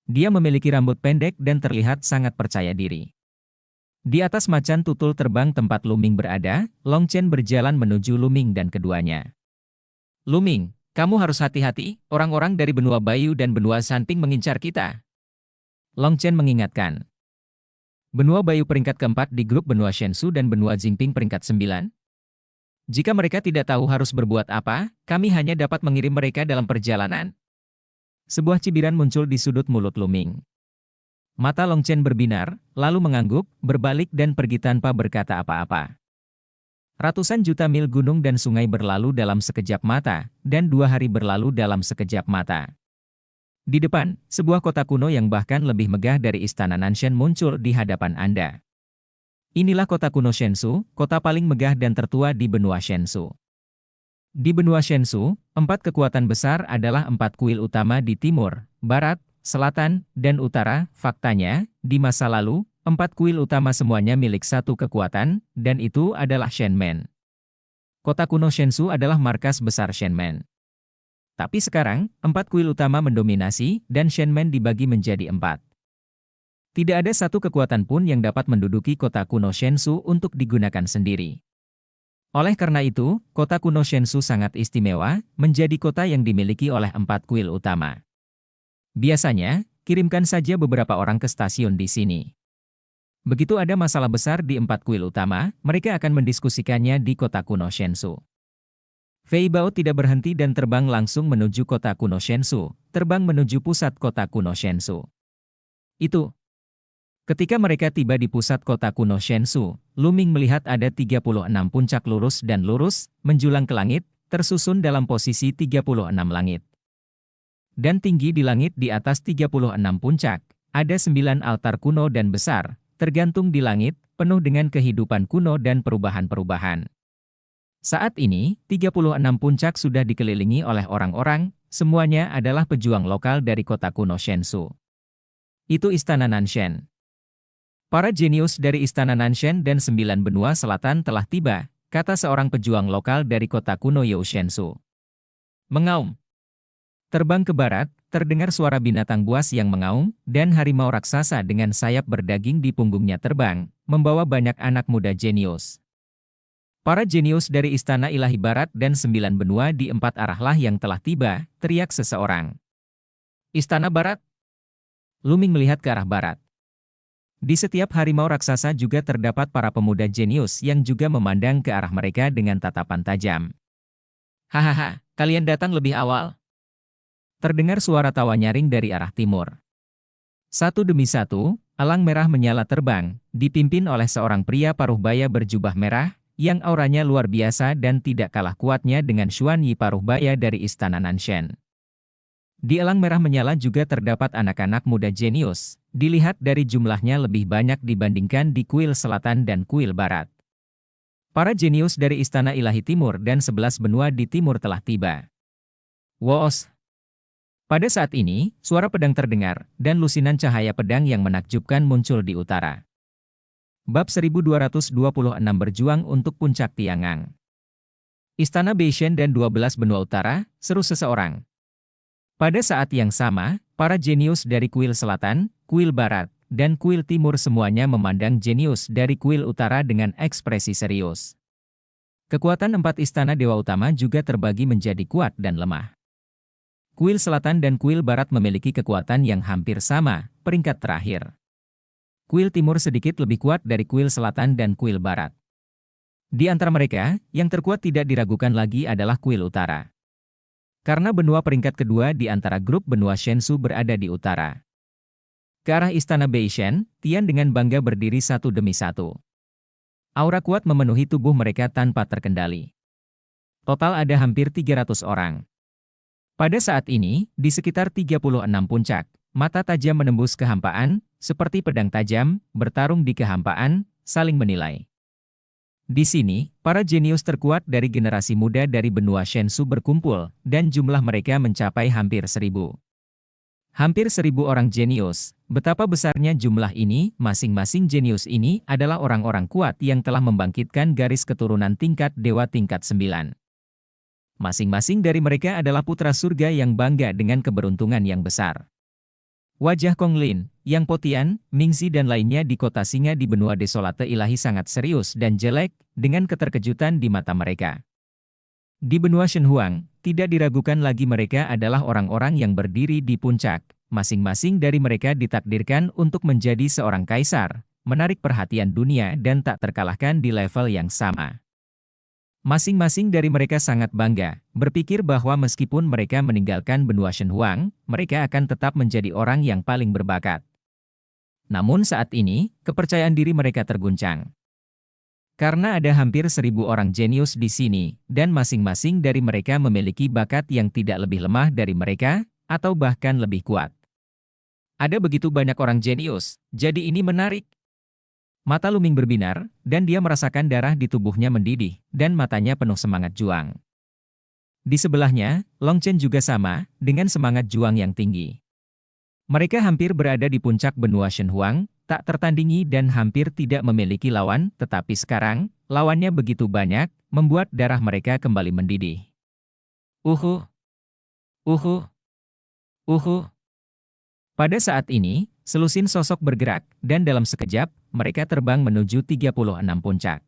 S1: Dia memiliki rambut pendek dan terlihat sangat percaya diri. Di atas macan tutul terbang tempat Luming berada, Long Chen berjalan menuju Luming dan keduanya. Luming, kamu harus hati-hati, orang-orang dari benua Bayu dan benua Sanping mengincar kita. Long Chen mengingatkan. Benua Bayu peringkat keempat di grup benua Shensu dan benua Jingping peringkat 9. Jika mereka tidak tahu harus berbuat apa, kami hanya dapat mengirim mereka dalam perjalanan. Sebuah cibiran muncul di sudut mulut Luming. Mata Long Chen berbinar, lalu mengangguk, berbalik dan pergi tanpa berkata apa-apa. Ratusan juta mil gunung dan sungai berlalu dalam sekejap mata, dan 2 hari berlalu dalam sekejap mata. Di depan, sebuah kota kuno yang bahkan lebih megah dari istana Nanshan muncul di hadapan Anda. Inilah kota kuno Shensu, kota paling megah dan tertua di benua Shensu. Di benua Shensu, 4 kekuatan besar adalah 4 kuil utama di timur, barat, selatan, dan utara. Faktanya, di masa lalu, 4 kuil utama semuanya milik satu kekuatan, dan itu adalah Shenmen. Kota kuno Shensu adalah markas besar Shenmen. Tapi sekarang, 4 kuil utama mendominasi, dan Shenmen dibagi menjadi 4. Tidak ada satu kekuatan pun yang dapat menduduki kota kuno Shensu untuk digunakan sendiri. Oleh karena itu, kota kuno Shensu sangat istimewa, menjadi kota yang dimiliki oleh 4 kuil utama. Biasanya, kirimkan saja beberapa orang ke stasiun di sini. Begitu ada masalah besar di 4 kuil utama, mereka akan mendiskusikannya di kota kuno Shensu. Fei Bao tidak berhenti dan terbang langsung menuju kota kuno Shensu, terbang menuju pusat kota kuno Shensu. Itu. Ketika mereka tiba di pusat kota kuno Shensu, Luming melihat ada 36 puncak lurus dan lurus, menjulang ke langit, tersusun dalam posisi 36 langit. Dan tinggi di langit di atas 36 puncak, ada 9 altar kuno dan besar, tergantung di langit, penuh dengan kehidupan kuno dan perubahan-perubahan. Saat ini, 36 puncak sudah dikelilingi oleh orang-orang, semuanya adalah pejuang lokal dari kota kuno Shensu. Itu Istana Nanshan. Para jenius dari Istana Nanshan dan 9 benua selatan telah tiba, kata seorang pejuang lokal dari kota kuno Shensu. Mengaum. Terbang ke barat, terdengar suara binatang buas yang mengaum, dan harimau raksasa dengan sayap berdaging di punggungnya terbang, membawa banyak anak muda jenius. Para jenius dari Istana Ilahi Barat dan 9 benua di 4 arahlah yang telah tiba, teriak seseorang. Istana Barat? Luming melihat ke arah barat. Di setiap harimau raksasa juga terdapat para pemuda jenius yang juga memandang ke arah mereka dengan tatapan tajam. Hahaha, kalian datang lebih awal. Terdengar suara tawa nyaring dari arah timur. Satu demi satu, elang merah menyala terbang, dipimpin oleh seorang pria paruh baya berjubah merah, yang auranya luar biasa dan tidak kalah kuatnya dengan Xuan Yi paruh baya dari Istana Nanshan. Di elang merah menyala juga terdapat anak-anak muda jenius, dilihat dari jumlahnya lebih banyak dibandingkan di kuil selatan dan kuil barat. Para jenius dari Istana Ilahi Timur dan 11 benua di timur telah tiba. Woos! Pada saat ini, suara pedang terdengar, dan lusinan cahaya pedang yang menakjubkan muncul di utara. Bab 1226 berjuang untuk puncak Tiangang. Istana Beishen dan 12 benua utara, seru seseorang. Pada saat yang sama, para jenius dari kuil selatan, kuil barat, dan kuil timur semuanya memandang jenius dari kuil utara dengan ekspresi serius. Kekuatan 4 istana dewa utama juga terbagi menjadi kuat dan lemah. Kuil Selatan dan Kuil Barat memiliki kekuatan yang hampir sama, peringkat terakhir. Kuil Timur sedikit lebih kuat dari Kuil Selatan dan Kuil Barat. Di antara mereka, yang terkuat tidak diragukan lagi adalah Kuil Utara. Karena benua peringkat kedua di antara grup benua Shensu berada di utara. Ke arah Istana Beishen, Tian dengan bangga berdiri satu demi satu. Aura kuat memenuhi tubuh mereka tanpa terkendali. Total ada hampir 300 orang. Pada saat ini, di sekitar 36 puncak, mata tajam menembus kehampaan, seperti pedang tajam, bertarung di kehampaan, saling menilai. Di sini, para jenius terkuat dari generasi muda dari benua Shensu berkumpul, dan jumlah mereka mencapai hampir 1000. Hampir 1000 orang jenius. Betapa besarnya jumlah ini, masing-masing jenius ini adalah orang-orang kuat yang telah membangkitkan garis keturunan tingkat dewa tingkat 9. Masing-masing dari mereka adalah putra surga yang bangga dengan keberuntungan yang besar. Wajah Kong Lin, Yang Potian, Mingzi dan lainnya di kota singa di benua desolate ilahi sangat serius dan jelek, dengan keterkejutan di mata mereka. Di benua Shenhuang, tidak diragukan lagi mereka adalah orang-orang yang berdiri di puncak. Masing-masing dari mereka ditakdirkan untuk menjadi seorang kaisar, menarik perhatian dunia dan tak terkalahkan di level yang sama. Masing-masing dari mereka sangat bangga, berpikir bahwa meskipun mereka meninggalkan benua Shenhuang, mereka akan tetap menjadi orang yang paling berbakat. Namun saat ini, kepercayaan diri mereka terguncang. Karena ada hampir 1000 orang jenius di sini, dan masing-masing dari mereka memiliki bakat yang tidak lebih lemah dari mereka, atau bahkan lebih kuat. Ada begitu banyak orang jenius, jadi ini menarik. Mata Luming berbinar, dan dia merasakan darah di tubuhnya mendidih, dan matanya penuh semangat juang. Di sebelahnya, Long Chen juga sama, dengan semangat juang yang tinggi. Mereka hampir berada di puncak benua Shenhuang, tak tertandingi dan hampir tidak memiliki lawan, tetapi sekarang, lawannya begitu banyak, membuat darah mereka kembali mendidih. Uhu! Uhu! Uhu! Pada saat ini, selusin sosok bergerak, dan dalam sekejap, mereka terbang menuju 36 puncak.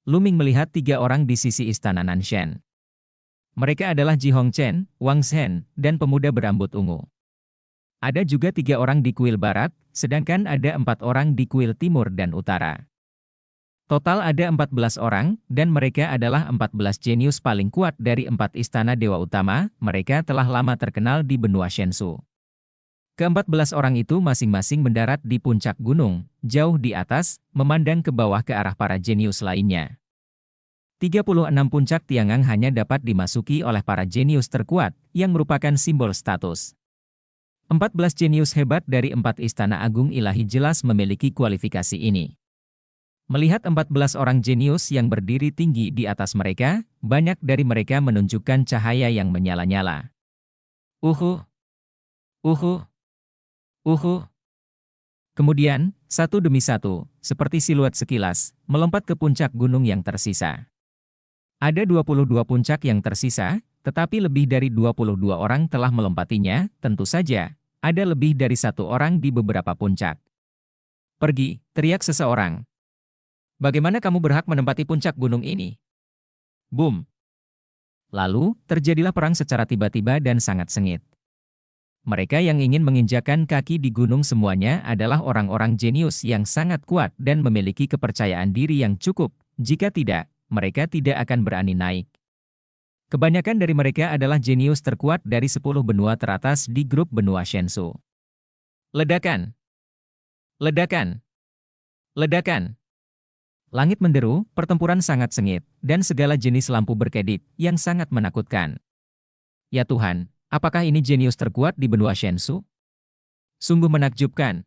S1: Luming melihat 3 orang di sisi istana Nanshen. Mereka adalah Ji Hongchen, Wang Zhen, dan pemuda berambut ungu. Ada juga 3 orang di kuil barat, sedangkan ada 4 orang di kuil timur dan utara. Total ada 14 orang, dan mereka adalah 14 jenius paling kuat dari 4 istana dewa utama. Mereka telah lama terkenal di benua Shensu. Ke-14 orang itu masing-masing mendarat di puncak gunung, jauh di atas, memandang ke bawah ke arah para jenius lainnya. 36 puncak Tiangang hanya dapat dimasuki oleh para jenius terkuat, yang merupakan simbol status. 14 jenius hebat dari 4 istana agung ilahi jelas memiliki kualifikasi ini. Melihat 14 orang jenius yang berdiri tinggi di atas mereka, banyak dari mereka menunjukkan cahaya yang menyala-nyala. Uhu! Uhu! Uhu! Kemudian, satu demi satu, seperti siluet sekilas, melompat ke puncak gunung yang tersisa. Ada 22 puncak yang tersisa, tetapi lebih dari 22 orang telah melompatinya, tentu saja, ada lebih dari 1 orang di beberapa puncak. Pergi, teriak seseorang. Bagaimana kamu berhak menempati puncak gunung ini? Boom! Lalu, terjadilah perang secara tiba-tiba dan sangat sengit. Mereka yang ingin menginjakan kaki di gunung semuanya adalah orang-orang jenius yang sangat kuat dan memiliki kepercayaan diri yang cukup. Jika tidak, mereka tidak akan berani naik. Kebanyakan dari mereka adalah jenius terkuat dari 10 benua teratas di grup benua Shensu. Ledakan! Ledakan! Ledakan! Langit menderu, pertempuran sangat sengit, dan segala jenis lampu berkedip yang sangat menakutkan. Ya Tuhan! Apakah ini jenius terkuat di benua Shensu? Sungguh menakjubkan.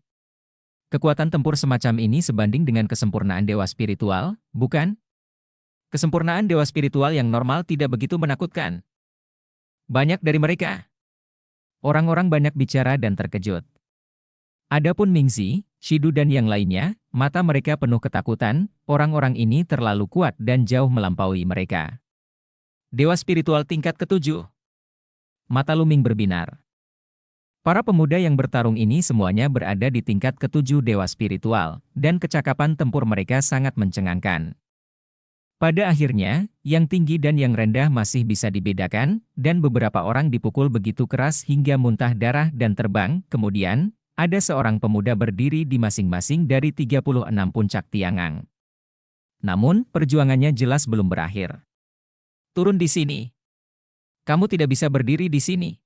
S1: Kekuatan tempur semacam ini sebanding dengan kesempurnaan dewa spiritual, bukan? Kesempurnaan dewa spiritual yang normal tidak begitu menakutkan. Banyak dari mereka. Orang-orang banyak bicara dan terkejut. Adapun Mingzi, Shidu dan yang lainnya, mata mereka penuh ketakutan, orang-orang ini terlalu kuat dan jauh melampaui mereka. Dewa spiritual tingkat ke-7. Mata Luming berbinar. Para pemuda yang bertarung ini semuanya berada di tingkat ke-7 dewa spiritual, dan kecakapan tempur mereka sangat mencengangkan. Pada akhirnya, yang tinggi dan yang rendah masih bisa dibedakan, dan beberapa orang dipukul begitu keras hingga muntah darah dan terbang. Kemudian, ada seorang pemuda berdiri di masing-masing dari 36 puncak tiangang. Namun, perjuangannya jelas belum berakhir. Turun di sini. Kamu tidak bisa berdiri di sini.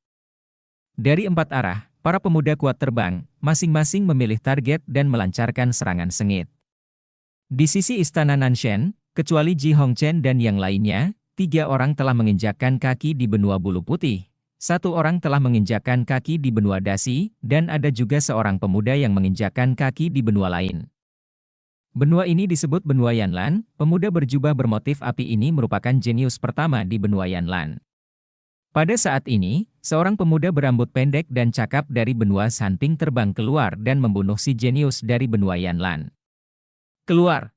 S1: Dari 4 arah, para pemuda kuat terbang, masing-masing memilih target dan melancarkan serangan sengit. Di sisi istana Nanshen, kecuali Ji Hongchen dan yang lainnya, 3 orang telah menginjakkan kaki di benua bulu putih. 1 orang telah menginjakkan kaki di benua dasi, dan ada juga seorang pemuda yang menginjakkan kaki di benua lain. Benua ini disebut benua Yanlan. Pemuda berjubah bermotif api ini merupakan jenius pertama di benua Yanlan. Pada saat ini, seorang pemuda berambut pendek dan cakap dari benua Sanping terbang keluar dan membunuh si jenius dari benua Yanlan. Keluar!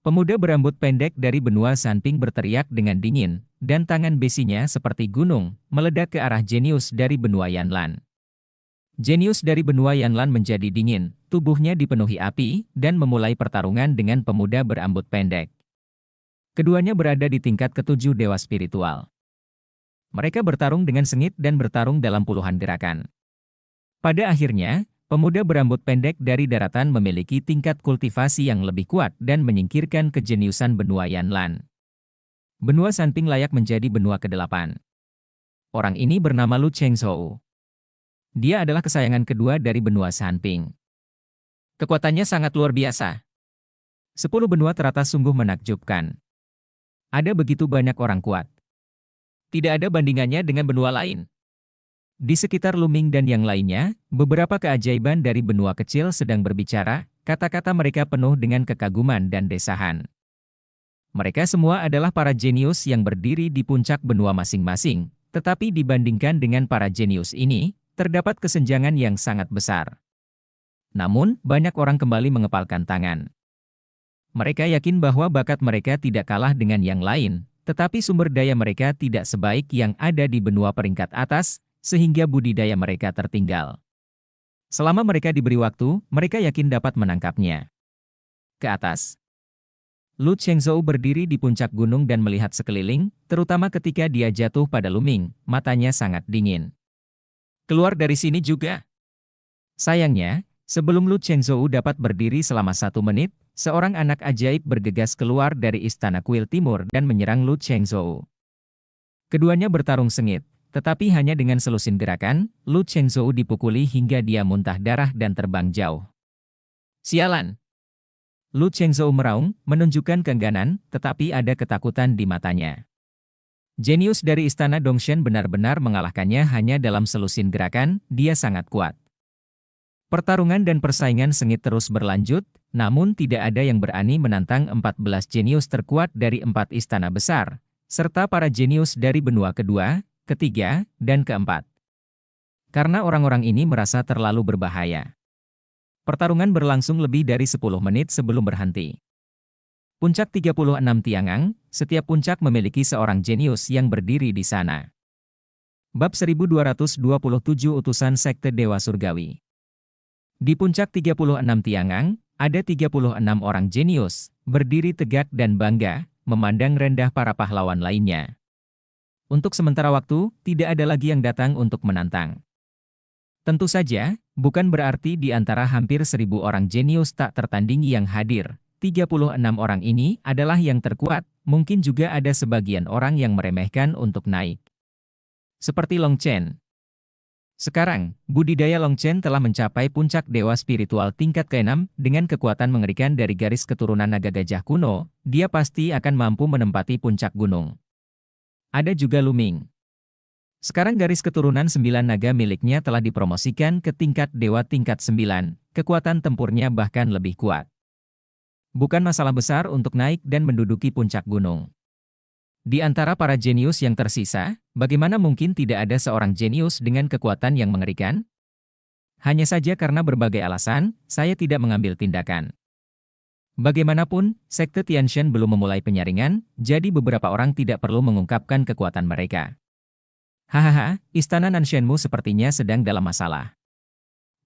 S1: Pemuda berambut pendek dari benua Sanping berteriak dengan dingin, dan tangan besinya seperti gunung, meledak ke arah jenius dari benua Yanlan. Jenius dari benua Yanlan menjadi dingin, tubuhnya dipenuhi api, dan memulai pertarungan dengan pemuda berambut pendek. Keduanya berada di tingkat ke-7 dewa spiritual. Mereka bertarung dengan sengit dan bertarung dalam puluhan gerakan. Pada akhirnya, pemuda berambut pendek dari daratan memiliki tingkat kultivasi yang lebih kuat dan menyingkirkan kejeniusan benua Yanlan. Benua Sanping layak menjadi benua ke-8. Orang ini bernama Lu Chengzhou. Dia adalah kesayangan kedua dari benua Sanping. Kekuatannya sangat luar biasa. 10 benua teratas sungguh menakjubkan. Ada begitu banyak orang kuat. Tidak ada bandingannya dengan benua lain. Di sekitar Luming dan yang lainnya, beberapa keajaiban dari benua kecil sedang berbicara, kata-kata mereka penuh dengan kekaguman dan desahan. Mereka semua adalah para jenius yang berdiri di puncak benua masing-masing, tetapi dibandingkan dengan para jenius ini, terdapat kesenjangan yang sangat besar. Namun, banyak orang kembali mengepalkan tangan. Mereka yakin bahwa bakat mereka tidak kalah dengan yang lain, tetapi sumber daya mereka tidak sebaik yang ada di benua peringkat atas, sehingga budidaya mereka tertinggal. Selama mereka diberi waktu, mereka yakin dapat menangkapnya. Ke atas. Lu Chengzhou berdiri di puncak gunung dan melihat sekeliling, terutama ketika dia jatuh pada Luming, matanya sangat dingin. Keluar dari sini juga. Sayangnya, sebelum Lu Chengzhou dapat berdiri selama 1 menit, seorang anak ajaib bergegas keluar dari istana kuil timur dan menyerang Lu Chengzhou. Keduanya bertarung sengit, tetapi hanya dengan selusin gerakan, Lu Chengzhou dipukuli hingga dia muntah darah dan terbang jauh. Sialan! Lu Chengzhou meraung, menunjukkan keengganan, tetapi ada ketakutan di matanya. Jenius dari istana Dongshen benar-benar mengalahkannya hanya dalam selusin gerakan, dia sangat kuat. Pertarungan dan persaingan sengit terus berlanjut, namun tidak ada yang berani menantang 14 jenius terkuat dari 4 istana besar, serta para jenius dari benua kedua, ketiga, dan keempat. Karena orang-orang ini merasa terlalu berbahaya. Pertarungan berlangsung lebih dari 10 menit sebelum berhenti. Puncak 36 tiangang, setiap puncak memiliki seorang jenius yang berdiri di sana. Bab 1227 Utusan Sekte Dewa Surgawi. Di puncak 36 tiangang, ada 36 orang jenius, berdiri tegak dan bangga, memandang rendah para pahlawan lainnya. Untuk sementara waktu, tidak ada lagi yang datang untuk menantang. Tentu saja, bukan berarti di antara hampir 1000 orang jenius tak tertandingi yang hadir, 36 orang ini adalah yang terkuat, mungkin juga ada sebagian orang yang meremehkan untuk naik. Seperti Long Chen. Sekarang, budidaya Long Chen telah mencapai puncak dewa spiritual tingkat ke-6 dengan kekuatan mengerikan dari garis keturunan naga gajah kuno, dia pasti akan mampu menempati puncak gunung. Ada juga Luming. Sekarang garis keturunan 9 naga miliknya telah dipromosikan ke tingkat dewa tingkat 9, kekuatan tempurnya bahkan lebih kuat. Bukan masalah besar untuk naik dan menduduki puncak gunung. Di antara para jenius yang tersisa, bagaimana mungkin tidak ada seorang jenius dengan kekuatan yang mengerikan? Hanya saja karena berbagai alasan, saya tidak mengambil tindakan. Bagaimanapun, Sekte Tianshan belum memulai penyaringan, jadi beberapa orang tidak perlu mengungkapkan kekuatan mereka. Hahaha, istana Nanshenmu sepertinya sedang dalam masalah.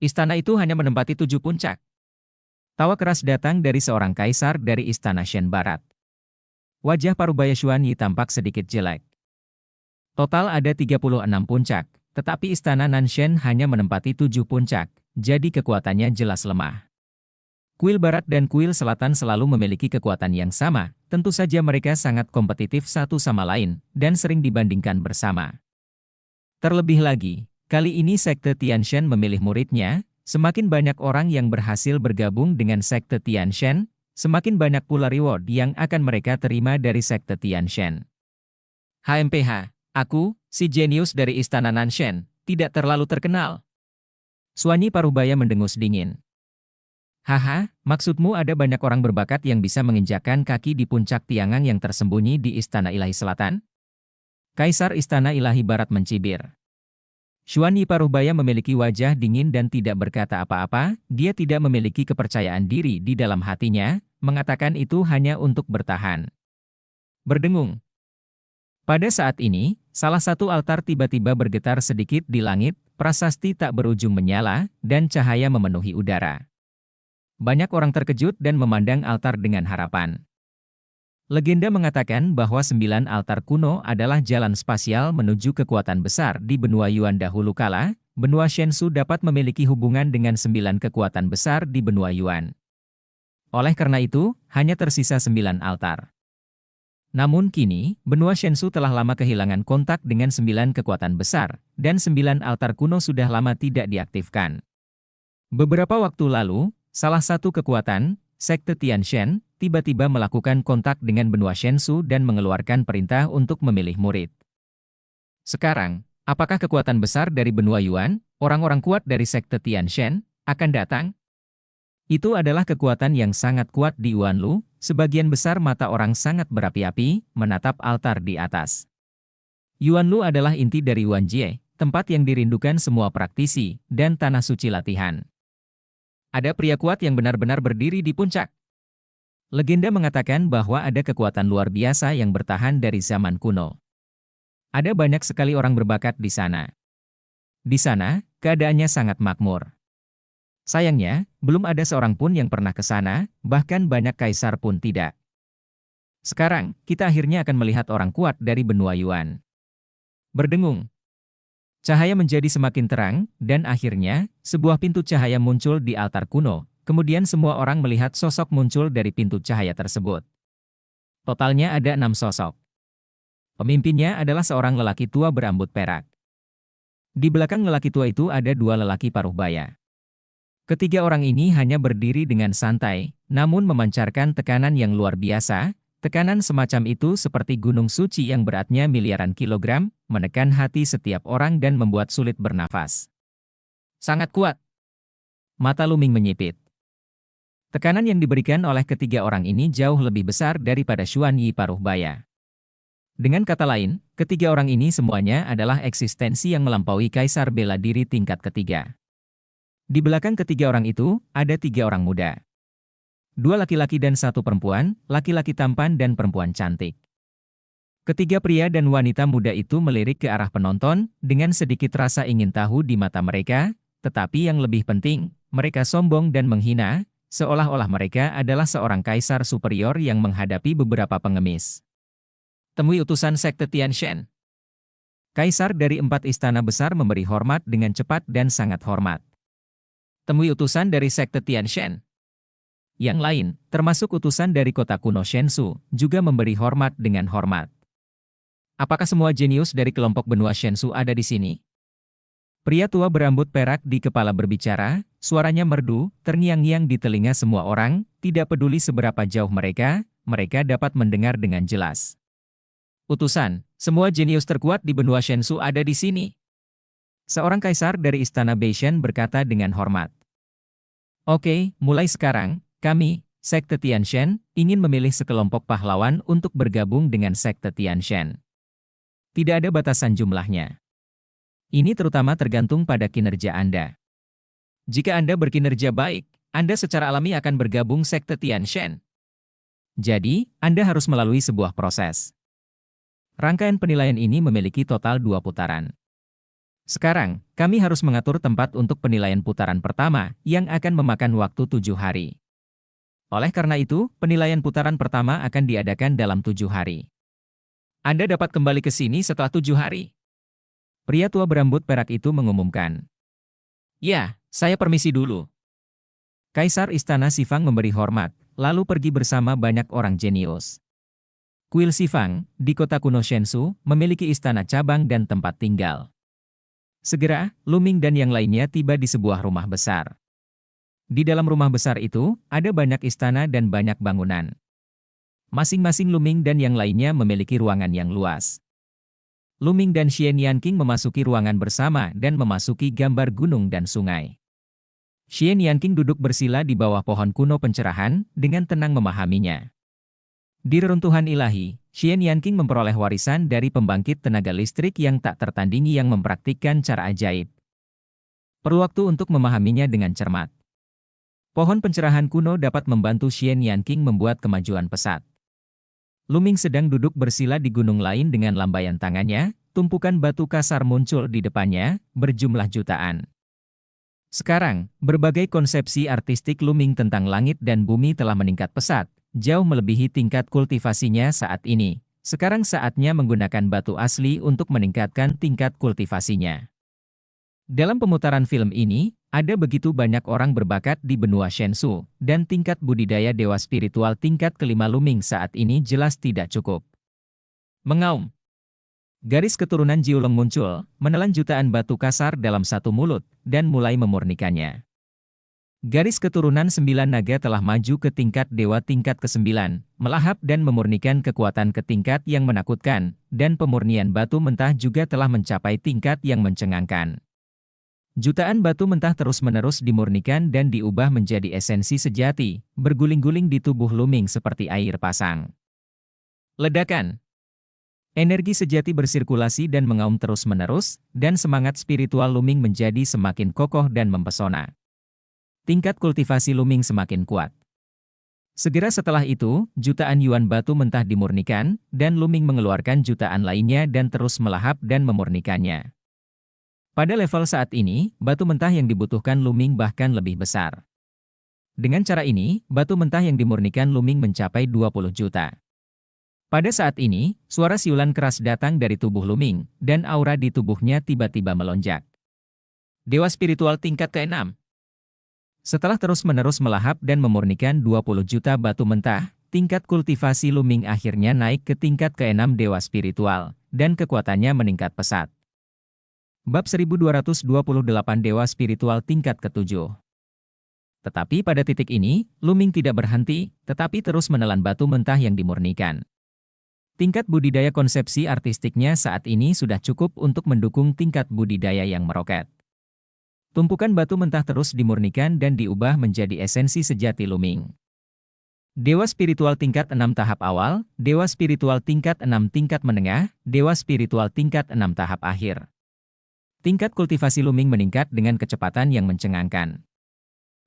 S1: Istana itu hanya menempati 7 puncak. Tawa keras datang dari seorang kaisar dari istana Shen Barat. Wajah Parubaya Xuanyi tampak sedikit jelek. Total ada 36 puncak, tetapi Istana Nanshen hanya menempati 7 puncak, jadi kekuatannya jelas lemah. Kuil Barat dan Kuil Selatan selalu memiliki kekuatan yang sama, tentu saja mereka sangat kompetitif satu sama lain, dan sering dibandingkan bersama. Terlebih lagi, kali ini Sekte Tianshan memilih muridnya, semakin banyak orang yang berhasil bergabung dengan Sekte Tianshan, semakin banyak pula reward yang akan mereka terima dari Sekte Tianshan. HMPH, aku, si jenius dari Istana Nanshen, tidak terlalu terkenal. Xuanyi Parubaya mendengus dingin. Haha, maksudmu ada banyak orang berbakat yang bisa menginjakkan kaki di puncak tiangan yang tersembunyi di Istana Ilahi Selatan? Kaisar Istana Ilahi Barat mencibir. Xuanyi Parubaya memiliki wajah dingin dan tidak berkata apa-apa, dia tidak memiliki kepercayaan diri di dalam hatinya, mengatakan itu hanya untuk bertahan. Berdengung. Pada saat ini, salah satu altar tiba-tiba bergetar sedikit di langit, prasasti tak berujung menyala, dan cahaya memenuhi udara. Banyak orang terkejut dan memandang altar dengan harapan. Legenda mengatakan bahwa 9 altar kuno adalah jalan spasial menuju kekuatan besar di benua Yuan dahulu kala. Benua Shensu dapat memiliki hubungan dengan 9 kekuatan besar di benua Yuan. Oleh karena itu, hanya tersisa 9 altar. Namun kini, benua Shensu telah lama kehilangan kontak dengan 9 kekuatan besar, dan 9 altar kuno sudah lama tidak diaktifkan. Beberapa waktu lalu, salah satu kekuatan, Sekte Tianshan, tiba-tiba melakukan kontak dengan benua Shensu dan mengeluarkan perintah untuk memilih murid. Sekarang, apakah kekuatan besar dari benua Yuan, orang-orang kuat dari Sekte Tianshan, akan datang? Itu adalah kekuatan yang sangat kuat di Yuanlu, sebagian besar mata orang sangat berapi-api, menatap altar di atas. Yuanlu adalah inti dari Yuanjie, tempat yang dirindukan semua praktisi, dan tanah suci latihan. Ada pria kuat yang benar-benar berdiri di puncak. Legenda mengatakan bahwa ada kekuatan luar biasa yang bertahan dari zaman kuno. Ada banyak sekali orang berbakat di sana. Di sana, keadaannya sangat makmur. Sayangnya, belum ada seorang pun yang pernah ke sana, bahkan banyak kaisar pun tidak. Sekarang, kita akhirnya akan melihat orang kuat dari benua Yuan. Berdengung. Cahaya menjadi semakin terang, dan akhirnya, sebuah pintu cahaya muncul di altar kuno, kemudian semua orang melihat sosok muncul dari pintu cahaya tersebut. Totalnya ada 6 sosok. Pemimpinnya adalah seorang lelaki tua berambut perak. Di belakang lelaki tua itu ada 2 lelaki paruh baya. Ketiga orang ini hanya berdiri dengan santai, namun memancarkan tekanan yang luar biasa. Tekanan semacam itu seperti gunung suci yang beratnya miliaran kilogram, menekan hati setiap orang dan membuat sulit bernafas. Sangat kuat. Mata Luming menyipit. Tekanan yang diberikan oleh ketiga orang ini jauh lebih besar daripada Xuanyi paruh baya. Dengan kata lain, ketiga orang ini semuanya adalah eksistensi yang melampaui kaisar bela diri tingkat ketiga. Di belakang ketiga orang itu, ada 3 orang muda. 2 laki-laki dan 1 perempuan, laki-laki tampan dan perempuan cantik. Ketiga pria dan wanita muda itu melirik ke arah penonton, dengan sedikit rasa ingin tahu di mata mereka, tetapi yang lebih penting, mereka sombong dan menghina, seolah-olah mereka adalah seorang kaisar superior yang menghadapi beberapa pengemis. Temui utusan Sekte Tianshan. Kaisar dari 4 istana besar memberi hormat dengan cepat dan sangat hormat. Temui utusan dari Sekte Tianshan. Yang lain, termasuk utusan dari kota kuno Shensu, juga memberi hormat dengan hormat. Apakah semua jenius dari kelompok benua Shensu ada di sini? Pria tua berambut perak di kepala berbicara, suaranya merdu, terngiang-ngiang di telinga semua orang, tidak peduli seberapa jauh mereka dapat mendengar dengan jelas. Utusan, semua jenius terkuat di benua Shensu ada di sini. Seorang kaisar dari istana Beishan berkata dengan hormat. Oke, mulai sekarang, kami, Sekte Tianshan, ingin memilih sekelompok pahlawan untuk bergabung dengan Sekte Tianshan. Tidak ada batasan jumlahnya. Ini terutama tergantung pada kinerja Anda. Jika Anda berkinerja baik, Anda secara alami akan bergabung Sekte Tianshan. Jadi, Anda harus melalui sebuah proses. Rangkaian penilaian ini memiliki total 2 putaran. Sekarang, kami harus mengatur tempat untuk penilaian putaran pertama, yang akan memakan waktu 7 hari. Oleh karena itu, penilaian putaran pertama akan diadakan dalam 7 hari. Anda dapat kembali ke sini setelah 7 hari. Pria tua berambut perak itu mengumumkan. Ya, saya permisi dulu. Kaisar Istana Shifang memberi hormat, lalu pergi bersama banyak orang jenius. Kuil Shifang, di kota kuno Shenzhou, memiliki istana cabang dan tempat tinggal. Segera, Lu Ming dan yang lainnya tiba di sebuah rumah besar. Di dalam rumah besar itu, ada banyak istana dan banyak bangunan. Masing-masing Lu Ming dan yang lainnya memiliki ruangan yang luas. Lu Ming dan Xian Yanqing memasuki ruangan bersama dan memasuki gambar gunung dan sungai. Xian Yanqing duduk bersila di bawah pohon kuno pencerahan, dengan tenang memahaminya. Di reruntuhan ilahi, Xian Yanqing memperoleh warisan dari pembangkit tenaga listrik yang tak tertandingi yang mempraktikkan cara ajaib. Perlu waktu untuk memahaminya dengan cermat. Pohon pencerahan kuno dapat membantu Xian Yanqing membuat kemajuan pesat. Lu Ming sedang duduk bersila di gunung lain dengan lambaian tangannya, tumpukan batu kasar muncul di depannya, berjumlah jutaan. Sekarang, berbagai konsepsi artistik Lu Ming tentang langit dan bumi telah meningkat pesat, jauh melebihi tingkat kultivasinya saat ini. Sekarang saatnya menggunakan batu asli untuk meningkatkan tingkat kultivasinya. Dalam pemutaran film ini, ada begitu banyak orang berbakat di benua Shenzhou, dan tingkat budidaya dewa spiritual tingkat kelima Lu Ming saat ini jelas tidak cukup. Mengaum. Garis keturunan Jiulong muncul, menelan jutaan batu kasar dalam satu mulut, dan mulai memurnikannya. Garis keturunan 9 naga telah maju ke tingkat dewa tingkat ke-9, melahap dan memurnikan kekuatan ke tingkat yang menakutkan, dan pemurnian batu mentah juga telah mencapai tingkat yang mencengangkan. Jutaan batu mentah terus-menerus dimurnikan dan diubah menjadi esensi sejati, berguling-guling di tubuh Lu Ming seperti air pasang. Ledakan. Energi sejati bersirkulasi dan mengaum terus-menerus, dan semangat spiritual Lu Ming menjadi semakin kokoh dan mempesona. Tingkat kultivasi Lu Ming semakin kuat. Segera setelah itu, jutaan yuan batu mentah dimurnikan, dan Lu Ming mengeluarkan jutaan lainnya dan terus melahap dan memurnikannya. Pada level saat ini, batu mentah yang dibutuhkan Lu Ming bahkan lebih besar. Dengan cara ini, batu mentah yang dimurnikan Lu Ming mencapai 20 juta. Pada saat ini, suara siulan keras datang dari tubuh Lu Ming, dan aura di tubuhnya tiba-tiba melonjak. Dewa spiritual tingkat ke-6. Setelah terus-menerus melahap dan memurnikan 20 juta batu mentah, tingkat kultivasi Lu Ming akhirnya naik ke tingkat ke-6 dewa spiritual, dan kekuatannya meningkat pesat. Bab 1228 Dewa Spiritual tingkat ke-7. Tetapi pada titik ini, Lu Ming tidak berhenti, tetapi terus menelan batu mentah yang dimurnikan. Tingkat budidaya konsepsi artistiknya saat ini sudah cukup untuk mendukung tingkat budidaya yang meroket. Tumpukan batu mentah terus dimurnikan dan diubah menjadi esensi sejati Lu Ming. Dewa spiritual tingkat 6 tahap awal, dewa spiritual tingkat 6 tingkat menengah, dewa spiritual tingkat 6 tahap akhir. Tingkat kultivasi Lu Ming meningkat dengan kecepatan yang mencengangkan.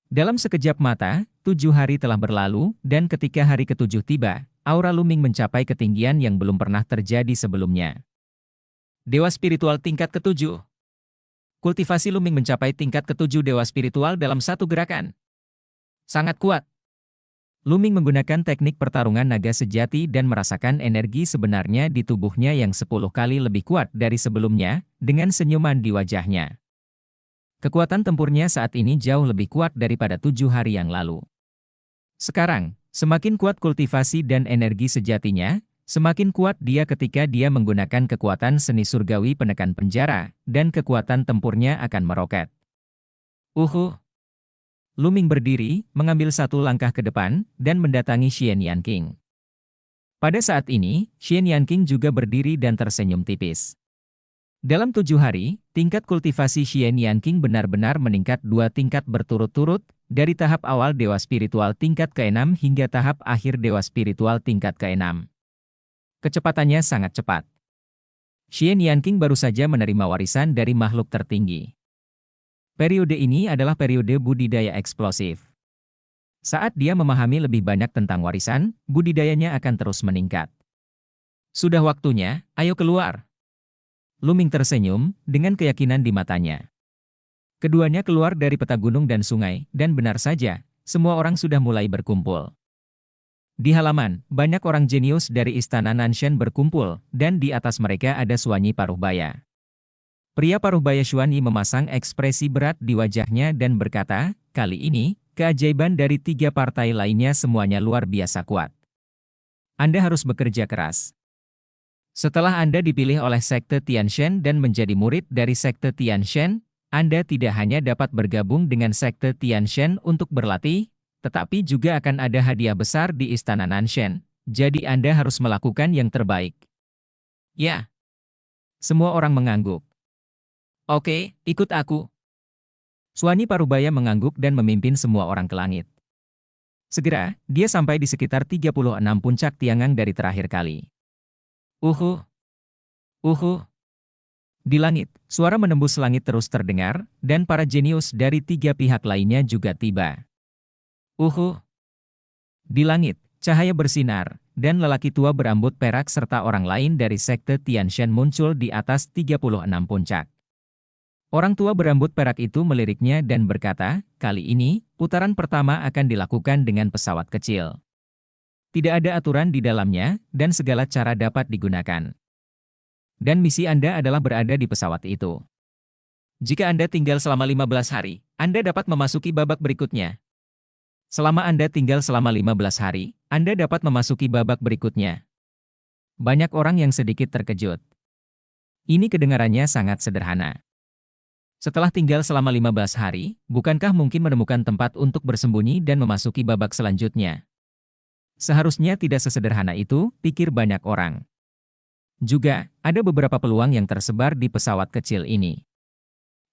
S1: Dalam sekejap mata, 7 hari telah berlalu, dan ketika hari ke-7 tiba, aura Lu Ming mencapai ketinggian yang belum pernah terjadi sebelumnya. Dewa spiritual tingkat ke-7. Kultivasi Lu Ming mencapai tingkat ke-7 dewa spiritual dalam satu gerakan. Sangat kuat. Lu Ming menggunakan teknik pertarungan naga sejati dan merasakan energi sebenarnya di tubuhnya yang 10 kali lebih kuat dari sebelumnya, dengan senyuman di wajahnya. Kekuatan tempurnya saat ini jauh lebih kuat daripada 7 hari yang lalu. Sekarang, semakin kuat kultivasi dan energi sejatinya, semakin kuat dia ketika dia menggunakan kekuatan seni surgawi penekan penjara, dan kekuatan tempurnya akan meroket. Lu Ming berdiri, mengambil satu langkah ke depan, dan mendatangi Xian Yanqing. Pada saat ini, Xian Yanqing juga berdiri dan tersenyum tipis. Dalam 7 hari, tingkat kultivasi Xian Yanqing benar-benar meningkat 2 tingkat berturut-turut, dari tahap awal dewa spiritual tingkat ke-6 hingga tahap akhir dewa spiritual tingkat ke-6. Kecepatannya sangat cepat. Xian Yanqing baru saja menerima warisan dari makhluk tertinggi. Periode ini adalah periode budidaya eksplosif. Saat dia memahami lebih banyak tentang warisan, budidayanya akan terus meningkat. Sudah waktunya, ayo keluar. Lu Ming tersenyum, dengan keyakinan di matanya. Keduanya keluar dari peta gunung dan sungai, dan benar saja, semua orang sudah mulai berkumpul. Di halaman, banyak orang jenius dari Istana Nanshan berkumpul, dan di atas mereka ada Suanyi Paruhbaya. Pria Paruhbaya Suanyi memasang ekspresi berat di wajahnya dan berkata, kali ini, keajaiban dari 3 partai lainnya semuanya luar biasa kuat. Anda harus bekerja keras. Setelah Anda dipilih oleh Sekte Tianshan dan menjadi murid dari Sekte Tianshan, Anda tidak hanya dapat bergabung dengan Sekte Tianshan untuk berlatih, tetapi juga akan ada hadiah besar di Istana Nanshan. Jadi Anda harus melakukan yang terbaik. Ya. Semua orang mengangguk. Oke, ikut aku. Suanyi Paruhbaya mengangguk dan memimpin semua orang ke langit. Segera, dia sampai di sekitar 36 puncak tiangang dari terakhir kali. Uhu. Uhu. Di langit, suara menembus langit terus terdengar, dan para jenius dari 3 pihak lainnya juga tiba. Uhu. Di langit, cahaya bersinar, dan lelaki tua berambut perak serta orang lain dari Sekte Tianshan muncul di atas 36 puncak. Orang tua berambut perak itu meliriknya dan berkata, kali ini, putaran pertama akan dilakukan dengan pesawat kecil. Tidak ada aturan di dalamnya, dan segala cara dapat digunakan. Dan misi Anda adalah berada di pesawat itu. Jika Anda tinggal selama 15 hari, Anda dapat memasuki babak berikutnya. Selama Anda tinggal selama 15 hari, Anda dapat memasuki babak berikutnya. Banyak orang yang sedikit terkejut. Ini kedengarannya sangat sederhana. Setelah tinggal selama 15 hari, bukankah mungkin menemukan tempat untuk bersembunyi dan memasuki babak selanjutnya? Seharusnya tidak sesederhana itu, pikir banyak orang. Juga, ada beberapa peluang yang tersebar di pesawat kecil ini.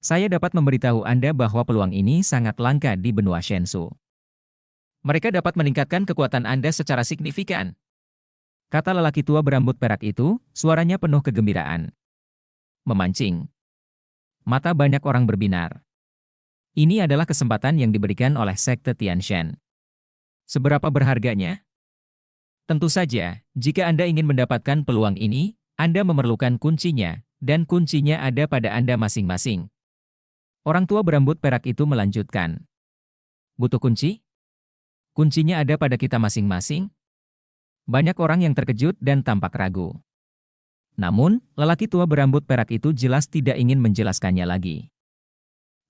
S1: Saya dapat memberitahu Anda bahwa peluang ini sangat langka di benua Shenzhou. Mereka dapat meningkatkan kekuatan Anda secara signifikan. Kata lelaki tua berambut perak itu, suaranya penuh kegembiraan. Memancing. Mata banyak orang berbinar. Ini adalah kesempatan yang diberikan oleh Sekte Tianshan. Seberapa berharganya? Tentu saja, jika Anda ingin mendapatkan peluang ini, Anda memerlukan kuncinya, dan kuncinya ada pada Anda masing-masing. Orang tua berambut perak itu melanjutkan. Butuh kunci? Kuncinya ada pada kita masing-masing? Banyak orang yang terkejut dan tampak ragu. Namun, lelaki tua berambut perak itu jelas tidak ingin menjelaskannya lagi.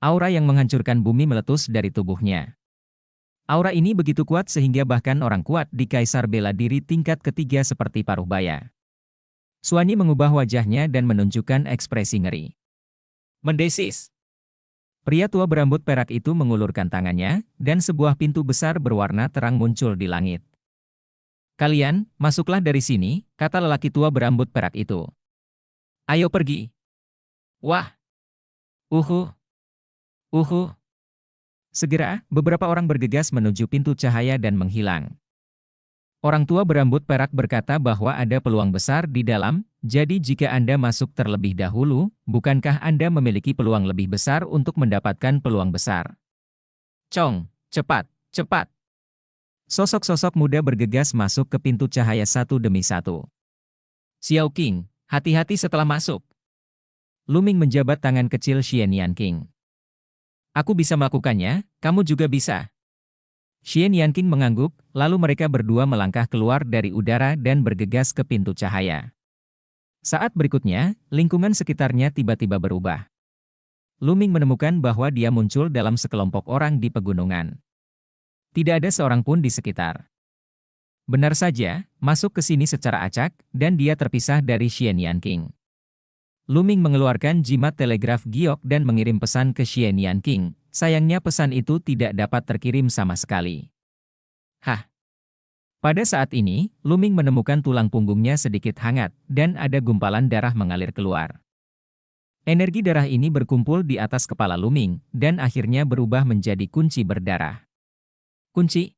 S1: Aura yang menghancurkan bumi meletus dari tubuhnya. Aura ini begitu kuat sehingga bahkan orang kuat di Kaisar bela diri tingkat ketiga seperti Paruhbaya. Suanyi mengubah wajahnya dan menunjukkan ekspresi ngeri. Mendesis. Pria tua berambut perak itu mengulurkan tangannya, dan sebuah pintu besar berwarna terang muncul di langit. Kalian, masuklah dari sini, kata lelaki tua berambut perak itu. Ayo pergi. Wah. Uhu. Uhu. Segera, beberapa orang bergegas menuju pintu cahaya dan menghilang. Orang tua berambut perak berkata bahwa ada peluang besar di dalam, jadi jika Anda masuk terlebih dahulu, bukankah Anda memiliki peluang lebih besar untuk mendapatkan peluang besar? Chong, cepat, cepat. Sosok-sosok muda bergegas masuk ke pintu cahaya satu demi satu. Xiao Qing, hati-hati setelah masuk. Luming menjabat tangan kecil Xian Yanqing. Aku bisa melakukannya, kamu juga bisa. Xian Yanqing mengangguk, lalu mereka berdua melangkah keluar dari udara dan bergegas ke pintu cahaya. Saat berikutnya, lingkungan sekitarnya tiba-tiba berubah. Luming menemukan bahwa dia muncul dalam sekelompok orang di pegunungan. Tidak ada seorang pun di sekitar. Benar saja, masuk ke sini secara acak, dan dia terpisah dari Xian Yanqing. Luming mengeluarkan jimat telegraf giok dan mengirim pesan ke Xian Yanqing. Sayangnya pesan itu tidak dapat terkirim sama sekali. Hah? Pada saat ini, Luming menemukan tulang punggungnya sedikit hangat, dan ada gumpalan darah mengalir keluar. Energi darah ini berkumpul di atas kepala Luming, dan akhirnya berubah menjadi kunci berdarah. Kunci?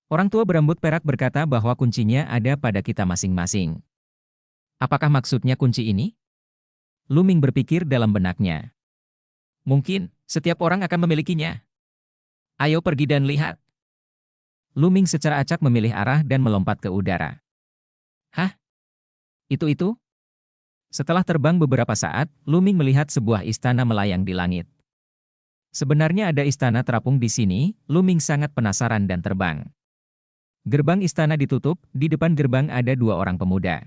S1: Orang tua berambut perak berkata bahwa kuncinya ada pada kita masing-masing. Apakah maksudnya kunci ini? Luming berpikir dalam benaknya. Mungkin, setiap orang akan memilikinya. Ayo pergi dan lihat. Luming secara acak memilih arah dan melompat ke udara. Hah? Itu? Setelah terbang beberapa saat, Luming melihat sebuah istana melayang di langit. Sebenarnya ada istana terapung di sini, Luming sangat penasaran dan terbang. Gerbang istana ditutup, di depan gerbang ada dua orang pemuda.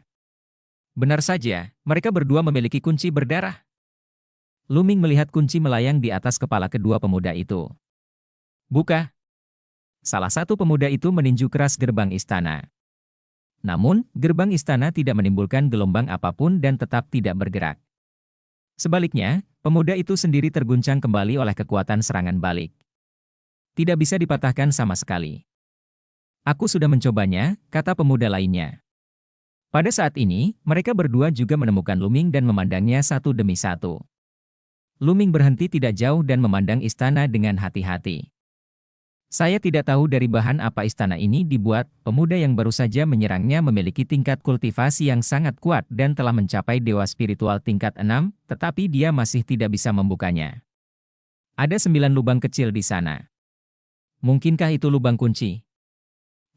S1: Benar saja, mereka berdua memiliki kunci berdarah. Luming melihat kunci melayang di atas kepala kedua pemuda itu. Buka! Salah satu pemuda itu meninju keras gerbang istana. Namun, gerbang istana tidak menimbulkan gelombang apapun dan tetap tidak bergerak. Sebaliknya, pemuda itu sendiri terguncang kembali oleh kekuatan serangan balik. Tidak bisa dipatahkan sama sekali. Aku sudah mencobanya, kata pemuda lainnya. Pada saat ini, mereka berdua juga menemukan Luming dan memandangnya satu demi satu. Luming berhenti tidak jauh dan memandang istana dengan hati-hati. Saya tidak tahu dari bahan apa istana ini dibuat, pemuda yang baru saja menyerangnya memiliki tingkat kultivasi yang sangat kuat dan telah mencapai dewa spiritual tingkat 6, tetapi dia masih tidak bisa membukanya. Ada 9 lubang kecil di sana. Mungkinkah itu lubang kunci?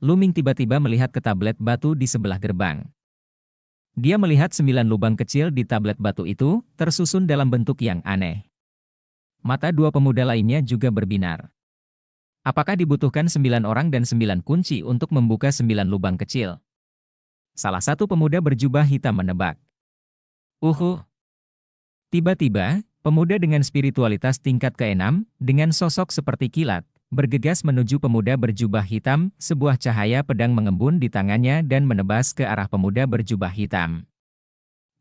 S1: Luming tiba-tiba melihat ke tablet batu di sebelah gerbang. Dia melihat 9 lubang kecil di tablet batu itu, tersusun dalam bentuk yang aneh. Mata dua pemuda lainnya juga berbinar. Apakah dibutuhkan 9 orang dan 9 kunci untuk membuka 9 lubang kecil? Salah satu pemuda berjubah hitam menebak. Tiba-tiba, pemuda dengan spiritualitas tingkat ke-6, dengan sosok seperti kilat, bergegas menuju pemuda berjubah hitam, sebuah cahaya pedang mengembun di tangannya dan menebas ke arah pemuda berjubah hitam.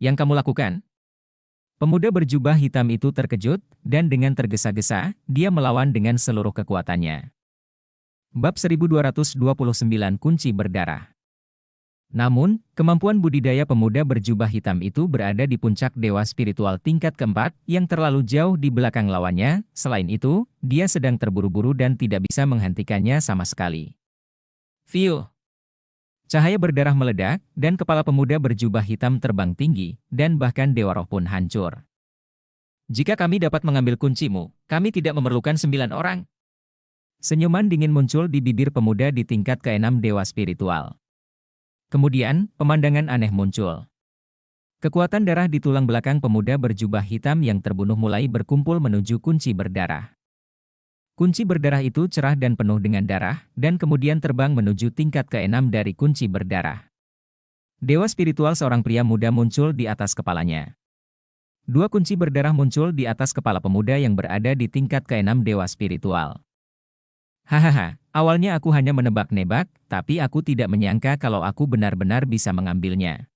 S1: Yang kamu lakukan? Pemuda berjubah hitam itu terkejut, dan dengan tergesa-gesa, dia melawan dengan seluruh kekuatannya. Bab 1229 Kunci Berdarah. Namun, kemampuan budidaya pemuda berjubah hitam itu berada di puncak dewa spiritual tingkat keempat, yang terlalu jauh di belakang lawannya. Selain itu, dia sedang terburu-buru dan tidak bisa menghentikannya sama sekali. Fiu! Cahaya berdarah meledak, dan kepala pemuda berjubah hitam terbang tinggi, dan bahkan dewa roh pun hancur. Jika kami dapat mengambil kuncimu, kami tidak memerlukan 9 orang. Senyuman dingin muncul di bibir pemuda di tingkat ke-6 dewa spiritual. Kemudian, pemandangan aneh muncul. Kekuatan darah di tulang belakang pemuda berjubah hitam yang terbunuh mulai berkumpul menuju kunci berdarah. Kunci berdarah itu cerah dan penuh dengan darah, dan kemudian terbang menuju tingkat ke-6 dari kunci berdarah. Dewa spiritual seorang pria muda muncul di atas kepalanya. Dua kunci berdarah muncul di atas kepala pemuda yang berada di tingkat ke-6 dewa spiritual. Hahaha, awalnya aku hanya menebak-nebak, tapi aku tidak menyangka kalau aku benar-benar bisa mengambilnya.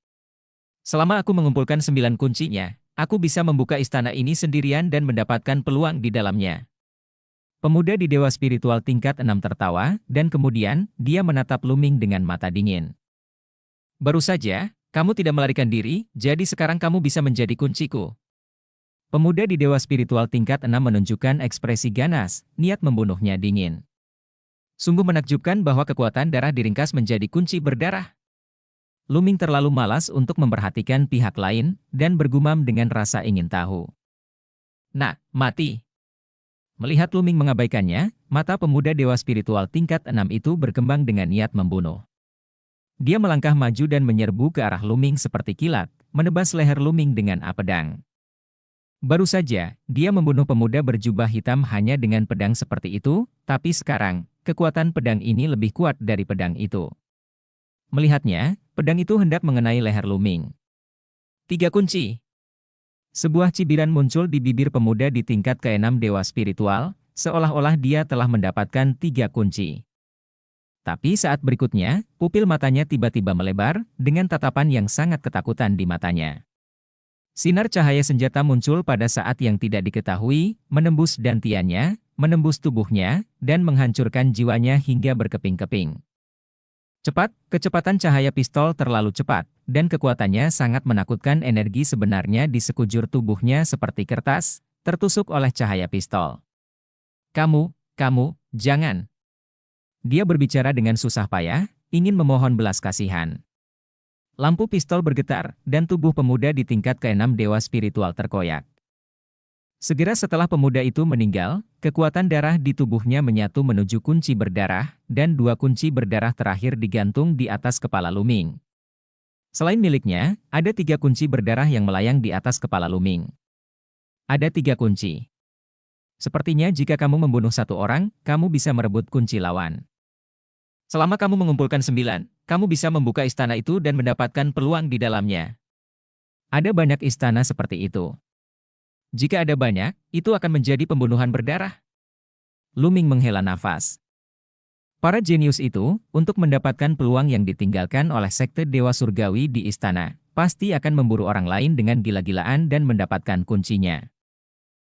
S1: Selama aku mengumpulkan 9 kuncinya, aku bisa membuka istana ini sendirian dan mendapatkan peluang di dalamnya. Pemuda di dewa spiritual tingkat 6 tertawa, dan kemudian, dia menatap Luming dengan mata dingin. Baru saja, kamu tidak melarikan diri, jadi sekarang kamu bisa menjadi kunciku. Pemuda di dewa spiritual tingkat 6 menunjukkan ekspresi ganas, niat membunuhnya dingin. Sungguh menakjubkan bahwa kekuatan darah diringkas menjadi kunci berdarah. Luming terlalu malas untuk memperhatikan pihak lain, dan bergumam dengan rasa ingin tahu. Nah, mati. Melihat Luming mengabaikannya, mata pemuda dewa spiritual tingkat 6 itu berkembang dengan niat membunuh. Dia melangkah maju dan menyerbu ke arah Luming seperti kilat, menebas leher Luming dengan pedang. Baru saja, dia membunuh pemuda berjubah hitam hanya dengan pedang seperti itu, tapi sekarang, kekuatan pedang ini lebih kuat dari pedang itu. Melihatnya, pedang itu hendak mengenai leher Luming. 3 kunci. Sebuah cibiran muncul di bibir pemuda di tingkat ke-6 dewa spiritual, seolah-olah dia telah mendapatkan 3 kunci. Tapi saat berikutnya, pupil matanya tiba-tiba melebar, dengan tatapan yang sangat ketakutan di matanya. Sinar cahaya senjata muncul pada saat yang tidak diketahui, menembus dantiannya, menembus tubuhnya, dan menghancurkan jiwanya hingga berkeping-keping. Cepat, kecepatan cahaya pistol terlalu cepat, dan kekuatannya sangat menakutkan. Energi sebenarnya di sekujur tubuhnya seperti kertas, tertusuk oleh cahaya pistol. Kamu, jangan. Dia berbicara dengan susah payah, ingin memohon belas kasihan. Lampu pistol bergetar, dan tubuh pemuda di tingkat ke-6 dewa spiritual terkoyak. Segera setelah pemuda itu meninggal, kekuatan darah di tubuhnya menyatu menuju kunci berdarah, dan 2 kunci berdarah terakhir digantung di atas kepala Luming. Selain miliknya, ada 3 kunci berdarah yang melayang di atas kepala Luming. Ada 3 kunci. Sepertinya jika kamu membunuh satu orang, kamu bisa merebut kunci lawan. Selama kamu mengumpulkan 9, kamu bisa membuka istana itu dan mendapatkan peluang di dalamnya. Ada banyak istana seperti itu. Jika ada banyak, itu akan menjadi pembunuhan berdarah. Lu Ming menghela nafas. Para jenius itu, untuk mendapatkan peluang yang ditinggalkan oleh sekte Dewa Surgawi di istana, pasti akan memburu orang lain dengan gila-gilaan dan mendapatkan kuncinya.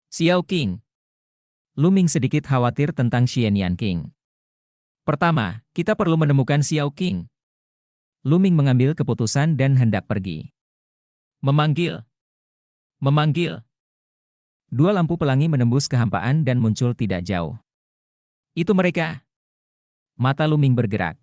S1: Xiao Qing. Lu Ming sedikit khawatir tentang Xianyan King. Pertama, kita perlu menemukan Xiao Qing. Lu Ming mengambil keputusan dan hendak pergi. Memanggil. Memanggil. Dua lampu pelangi menembus kehampaan dan muncul tidak jauh. Itu mereka. Mata Lu Ming bergerak.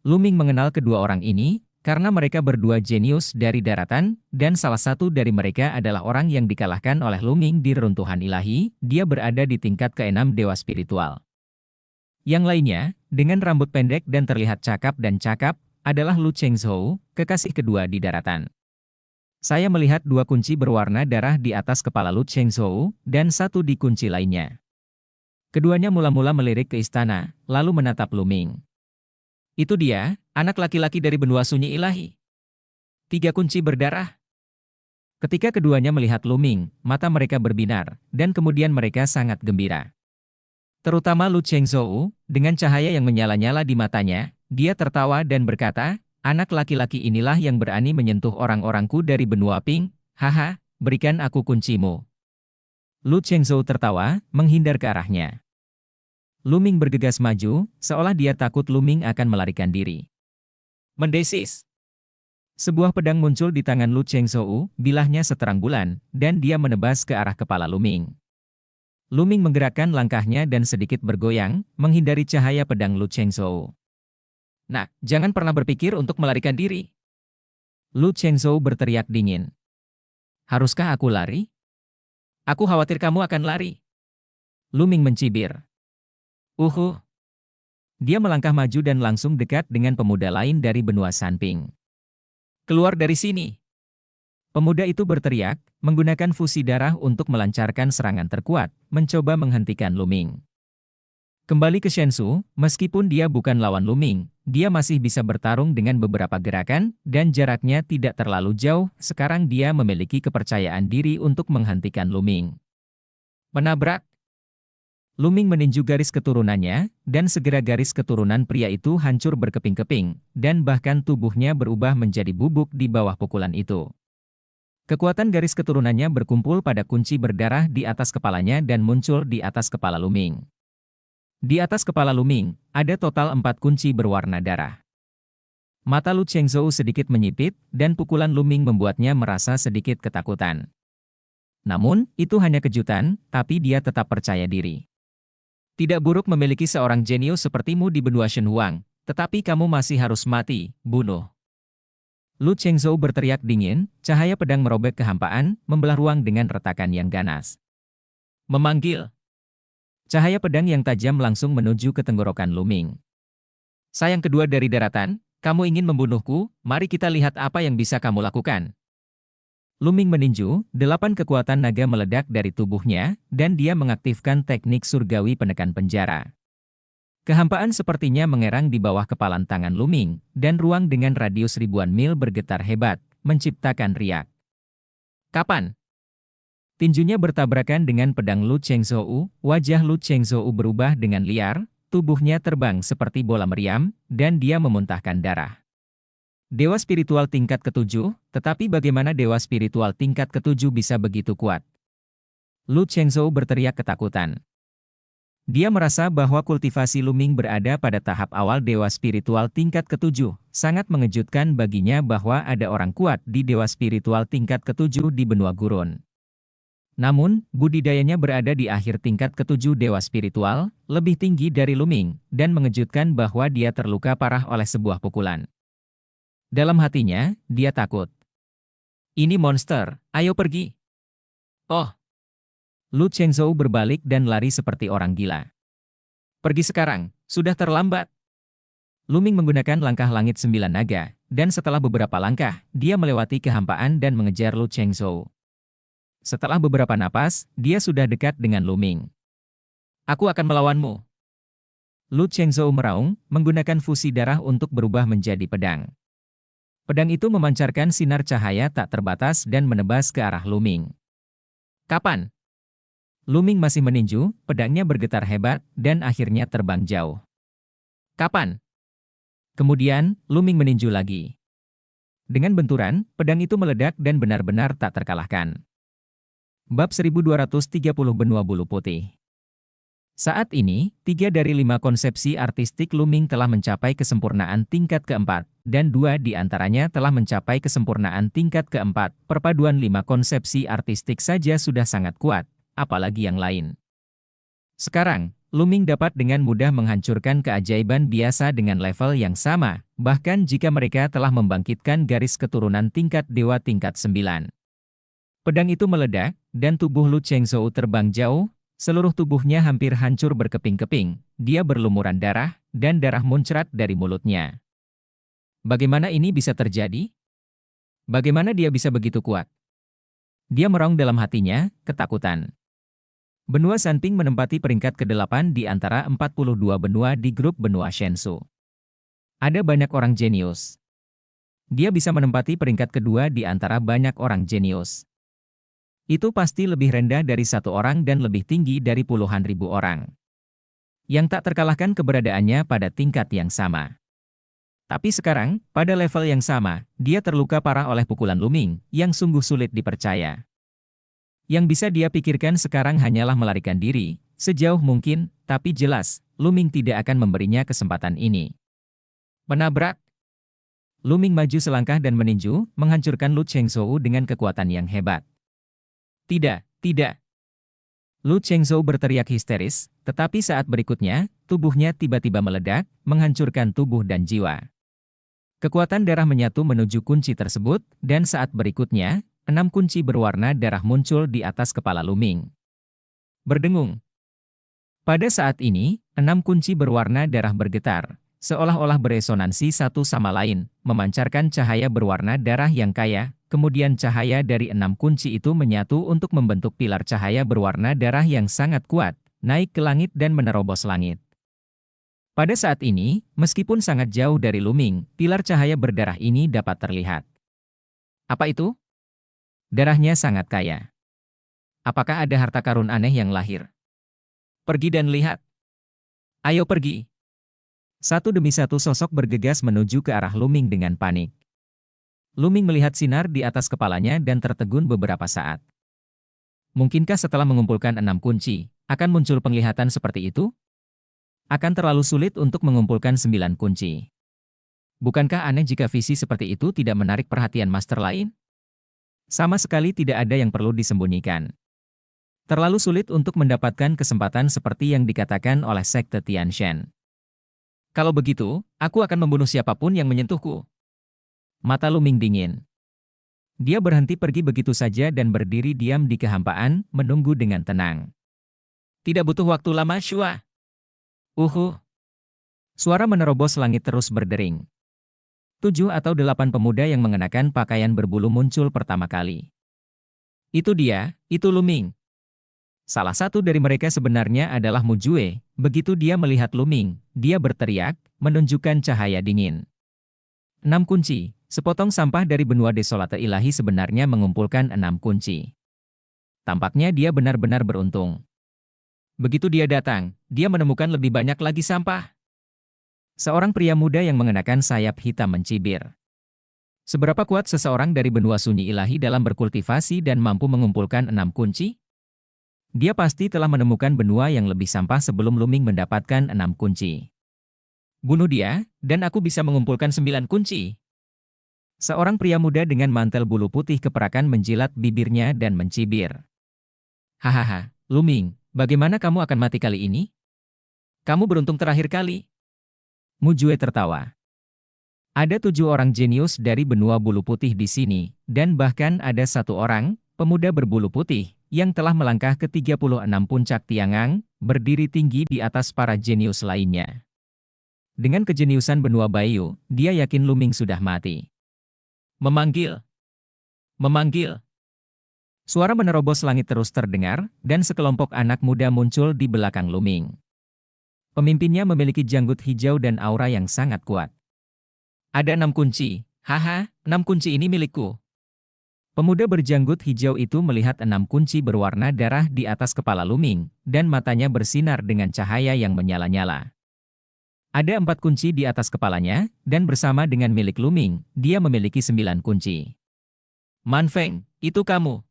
S1: Lu Ming mengenal kedua orang ini, karena mereka berdua jenius dari daratan, dan salah satu dari mereka adalah orang yang dikalahkan oleh Lu Ming di reruntuhan ilahi, dia berada di tingkat ke-6 dewa spiritual. Yang lainnya, dengan rambut pendek dan terlihat cakap, adalah Lu Chengzhou, kekasih kedua di daratan. Saya melihat dua kunci berwarna darah di atas kepala Lu Chengzhou, dan satu di kunci lainnya. Keduanya mula-mula melirik ke istana, lalu menatap Lu Ming. Itu dia, anak laki-laki dari benua sunyi ilahi. 3 kunci berdarah. Ketika keduanya melihat Lu Ming, mata mereka berbinar, dan kemudian mereka sangat gembira. Terutama Lu Chengzhou, dengan cahaya yang menyala-nyala di matanya, dia tertawa dan berkata, anak laki-laki inilah yang berani menyentuh orang-orangku dari benua Ping, haha, berikan aku kuncimu. Lu Chengzhou tertawa, menghindar ke arahnya. Lu Ming bergegas maju, seolah dia takut Lu Ming akan melarikan diri. Mendesis. Sebuah pedang muncul di tangan Lu Chengzhou, bilahnya seterang bulan, dan dia menebas ke arah kepala Lu Ming. Lu Ming menggerakkan langkahnya dan sedikit bergoyang, menghindari cahaya pedang Lu Chengzhou. Nah, jangan pernah berpikir untuk melarikan diri. Lu Chengzhou berteriak dingin. Haruskah aku lari? Aku khawatir kamu akan lari. Lu Ming mencibir. Dia melangkah maju dan langsung dekat dengan pemuda lain dari benua Sanping. Keluar dari sini. Pemuda itu berteriak, menggunakan fusi darah untuk melancarkan serangan terkuat, mencoba menghentikan Lu Ming. Kembali ke Shensu, meskipun dia bukan lawan Lu Ming, dia masih bisa bertarung dengan beberapa gerakan, dan jaraknya tidak terlalu jauh, sekarang dia memiliki kepercayaan diri untuk menghentikan Lu Ming. Menabrak. Lu Ming meninju garis keturunannya, dan segera garis keturunan pria itu hancur berkeping-keping, dan bahkan tubuhnya berubah menjadi bubuk di bawah pukulan itu. Kekuatan garis keturunannya berkumpul pada kunci berdarah di atas kepalanya dan muncul di atas kepala Lu Ming. Di atas kepala Lu Ming, ada total 4 kunci berwarna darah. Mata Lu Chengzhou sedikit menyipit, dan pukulan Lu Ming membuatnya merasa sedikit ketakutan. Namun, itu hanya kejutan, tapi dia tetap percaya diri. Tidak buruk memiliki seorang jenius sepertimu di benua Shenhuang, tetapi kamu masih harus mati, bunuh. Lu Chengzhou berteriak dingin, cahaya pedang merobek kehampaan, membelah ruang dengan retakan yang ganas. Memanggil. Cahaya pedang yang tajam langsung menuju ke tenggorokan Lu Ming. Sayang kedua dari daratan, kamu ingin membunuhku, mari kita lihat apa yang bisa kamu lakukan. Lu Ming meninju, 8 kekuatan naga meledak dari tubuhnya, dan dia mengaktifkan teknik surgawi penekan penjara. Kehampaan sepertinya mengerang di bawah kepalan tangan Lu Ming, dan ruang dengan radius ribuan mil bergetar hebat, menciptakan riak. Kapan? Tinjunya bertabrakan dengan pedang Lu Chengzhou, wajah Lu Chengzhou berubah dengan liar, tubuhnya terbang seperti bola meriam, dan dia memuntahkan darah. Dewa spiritual tingkat ke-7, tetapi bagaimana dewa spiritual tingkat ke-7 bisa begitu kuat? Lu Chengzhou berteriak ketakutan. Dia merasa bahwa kultivasi Lu Ming berada pada tahap awal dewa spiritual tingkat ke-7, sangat mengejutkan baginya bahwa ada orang kuat di dewa spiritual tingkat ke-7 di benua gurun. Namun, budidayanya berada di akhir tingkat ke-7 dewa spiritual, lebih tinggi dari Lu Ming, dan mengejutkan bahwa dia terluka parah oleh sebuah pukulan. Dalam hatinya, dia takut. Ini monster, ayo pergi. Oh! Lu Chengzhou berbalik dan lari seperti orang gila. Pergi sekarang, sudah terlambat. Lu Ming menggunakan langkah langit 9 naga, dan setelah beberapa langkah, dia melewati kehampaan dan mengejar Lu Chengzhou. Setelah beberapa napas, dia sudah dekat dengan Lu Ming. Aku akan melawanmu. Lu Chengzhou meraung, menggunakan fusi darah untuk berubah menjadi pedang. Pedang itu memancarkan sinar cahaya tak terbatas dan menebas ke arah Lu Ming. Kapan? Lu Ming masih meninju, pedangnya bergetar hebat, dan akhirnya terbang jauh. Kapan? Kemudian, Lu Ming meninju lagi. Dengan benturan, pedang itu meledak dan benar-benar tak terkalahkan. Bab 1230 Benua Bulu Putih. Saat ini, 3 dari 5 konsepsi artistik Lu Ming telah mencapai kesempurnaan tingkat keempat, dan 2 di antaranya telah mencapai kesempurnaan tingkat keempat. Perpaduan 5 konsepsi artistik saja sudah sangat kuat, apalagi yang lain. Sekarang, Lu Ming dapat dengan mudah menghancurkan keajaiban biasa dengan level yang sama, bahkan jika mereka telah membangkitkan garis keturunan tingkat dewa tingkat 9. Pedang itu meledak, dan tubuh Lu Chengzhou terbang jauh, seluruh tubuhnya hampir hancur berkeping-keping, dia berlumuran darah, dan darah muncrat dari mulutnya. Bagaimana ini bisa terjadi? Bagaimana dia bisa begitu kuat? Dia meraung dalam hatinya, ketakutan. Benua Sanping menempati peringkat ke-8 di antara 42 benua di grup benua Shenzhou. Ada banyak orang jenius. Dia bisa menempati peringkat kedua di antara banyak orang jenius. Itu pasti lebih rendah dari 1 orang dan lebih tinggi dari puluhan ribu orang. Yang tak terkalahkan keberadaannya pada tingkat yang sama. Tapi sekarang, pada level yang sama, dia terluka parah oleh pukulan Lu Ming, yang sungguh sulit dipercaya. Yang bisa dia pikirkan sekarang hanyalah melarikan diri, sejauh mungkin, tapi jelas, Lu Ming tidak akan memberinya kesempatan ini. Menabrak. Lu Ming maju selangkah dan meninju, menghancurkan Lu Chengzhou dengan kekuatan yang hebat. Tidak, tidak. Lu Chengzhou berteriak histeris, tetapi saat berikutnya, tubuhnya tiba-tiba meledak, menghancurkan tubuh dan jiwa. Kekuatan darah menyatu menuju kunci tersebut, dan saat berikutnya, 6 kunci berwarna darah muncul di atas kepala Lu Ming. Berdengung. Pada saat ini, 6 kunci berwarna darah bergetar, seolah-olah beresonansi satu sama lain, memancarkan cahaya berwarna darah yang kaya, kemudian cahaya dari 6 kunci itu menyatu untuk membentuk pilar cahaya berwarna darah yang sangat kuat, naik ke langit dan menerobos langit. Pada saat ini, meskipun sangat jauh dari Lu Ming, pilar cahaya berdarah ini dapat terlihat. Apa itu? Darahnya sangat kaya. Apakah ada harta karun aneh yang lahir? Pergi dan lihat. Ayo pergi. Satu demi satu sosok bergegas menuju ke arah Lu Ming dengan panik. Lu Ming melihat sinar di atas kepalanya dan tertegun beberapa saat. Mungkinkah setelah mengumpulkan 6 kunci, akan muncul penglihatan seperti itu? Akan terlalu sulit untuk mengumpulkan 9 kunci. Bukankah aneh jika visi seperti itu tidak menarik perhatian master lain? Sama sekali tidak ada yang perlu disembunyikan. Terlalu sulit untuk mendapatkan kesempatan seperti yang dikatakan oleh Sekte Tianshan. Kalau begitu, aku akan membunuh siapapun yang menyentuhku. Mata Lu Ming dingin. Dia berhenti pergi begitu saja dan berdiri diam di kehampaan, menunggu dengan tenang. Tidak butuh waktu lama, Shua. Suara menerobos langit terus berdering. 7 atau 8 pemuda yang mengenakan pakaian berbulu muncul pertama kali. Itu dia, itu Lu Ming. Salah satu dari mereka sebenarnya adalah Mu Jue. Begitu dia melihat Lu Ming, dia berteriak, menunjukkan cahaya dingin. 6 kunci, sepotong sampah dari benua desolate ilahi sebenarnya mengumpulkan 6 kunci. Tampaknya dia benar-benar beruntung. Begitu dia datang, dia menemukan lebih banyak lagi sampah. Seorang pria muda yang mengenakan sayap hitam mencibir. Seberapa kuat seseorang dari benua sunyi ilahi dalam berkultivasi dan mampu mengumpulkan 6 kunci? Dia pasti telah menemukan benua yang lebih sampah sebelum Lu Ming mendapatkan 6 kunci. Bunuh dia, dan aku bisa mengumpulkan 9 kunci. Seorang pria muda dengan mantel bulu putih keperakan menjilat bibirnya dan mencibir. Hahaha, Lu Ming, bagaimana kamu akan mati kali ini? Kamu beruntung terakhir kali. Mu Jue tertawa. Ada 7 orang jenius dari benua bulu putih di sini, dan bahkan ada 1 orang, pemuda berbulu putih, yang telah melangkah ke 36 puncak Tiangang, berdiri tinggi di atas para jenius lainnya. Dengan kejeniusan benua Baiyu, dia yakin Lu Ming sudah mati. Memanggil. Suara menerobos langit terus terdengar, dan sekelompok anak muda muncul di belakang Luming. Pemimpinnya memiliki janggut hijau dan aura yang sangat kuat. Ada 6 kunci. Haha, 6 kunci ini milikku. Pemuda berjanggut hijau itu melihat 6 kunci berwarna darah di atas kepala Luming, dan matanya bersinar dengan cahaya yang menyala-nyala. Ada 4 kunci di atas kepalanya, dan bersama dengan milik Luming, dia memiliki 9 kunci. Manfeng, itu kamu.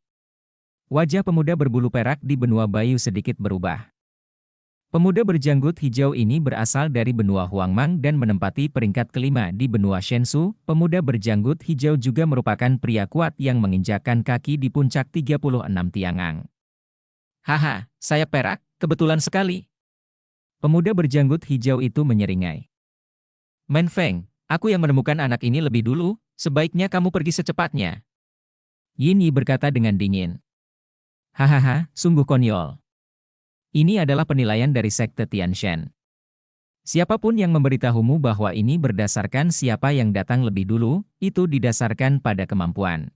S1: Wajah pemuda berbulu perak di benua Bayu sedikit berubah. Pemuda berjanggut hijau ini berasal dari benua Huangmang dan menempati peringkat kelima di benua Shensu. Pemuda berjanggut hijau juga merupakan pria kuat yang menginjakkan kaki di puncak 36 tiangang. Haha, saya perak, kebetulan sekali. Pemuda berjanggut hijau itu menyeringai. Manfeng, aku yang menemukan anak ini lebih dulu, sebaiknya kamu pergi secepatnya. Yin Yi berkata dengan dingin. Hahaha, sungguh konyol. Ini adalah penilaian dari Sekte Tianshan. Siapapun yang memberitahumu bahwa ini berdasarkan siapa yang datang lebih dulu, itu didasarkan pada kemampuan.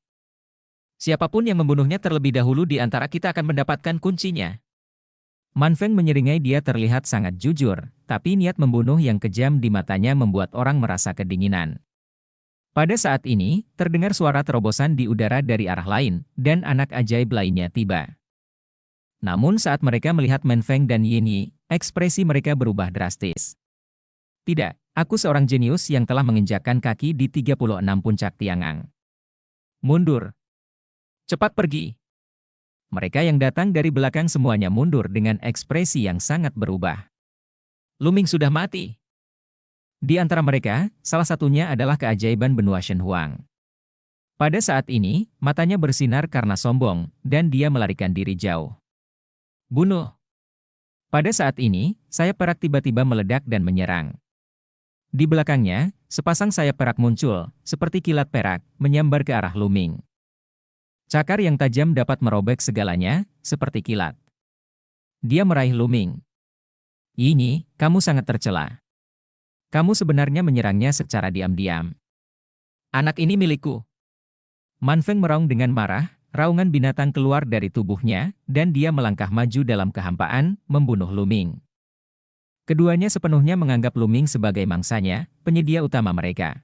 S1: Siapapun yang membunuhnya terlebih dahulu di antara kita akan mendapatkan kuncinya. Manfeng menyeringai. Dia terlihat sangat jujur, tapi niat membunuh yang kejam di matanya membuat orang merasa kedinginan. Pada saat ini, terdengar suara terobosan di udara dari arah lain, dan anak ajaib lainnya tiba. Namun saat mereka melihat Manfeng dan Yin Yi, ekspresi mereka berubah drastis. Tidak, aku seorang jenius yang telah menginjakkan kaki di 36 puncak tiangang. Mundur. Cepat pergi. Mereka yang datang dari belakang semuanya mundur dengan ekspresi yang sangat berubah. Luming sudah mati. Di antara mereka, salah satunya adalah keajaiban benua Shenhuang. Pada saat ini, matanya bersinar karena sombong, dan dia melarikan diri jauh. Bunuh. Pada saat ini, sayap perak tiba-tiba meledak dan menyerang. Di belakangnya, sepasang sayap perak muncul, seperti kilat perak, menyambar ke arah Luming. Cakar yang tajam dapat merobek segalanya, seperti kilat. Dia meraih Luming. Ini, kamu sangat tercela. Kamu sebenarnya menyerangnya secara diam-diam. Anak ini milikku. Manfeng meraung dengan marah. Raungan binatang keluar dari tubuhnya, dan dia melangkah maju dalam kehampaan, membunuh Luming. Keduanya sepenuhnya menganggap Luming sebagai mangsanya, penyedia utama mereka.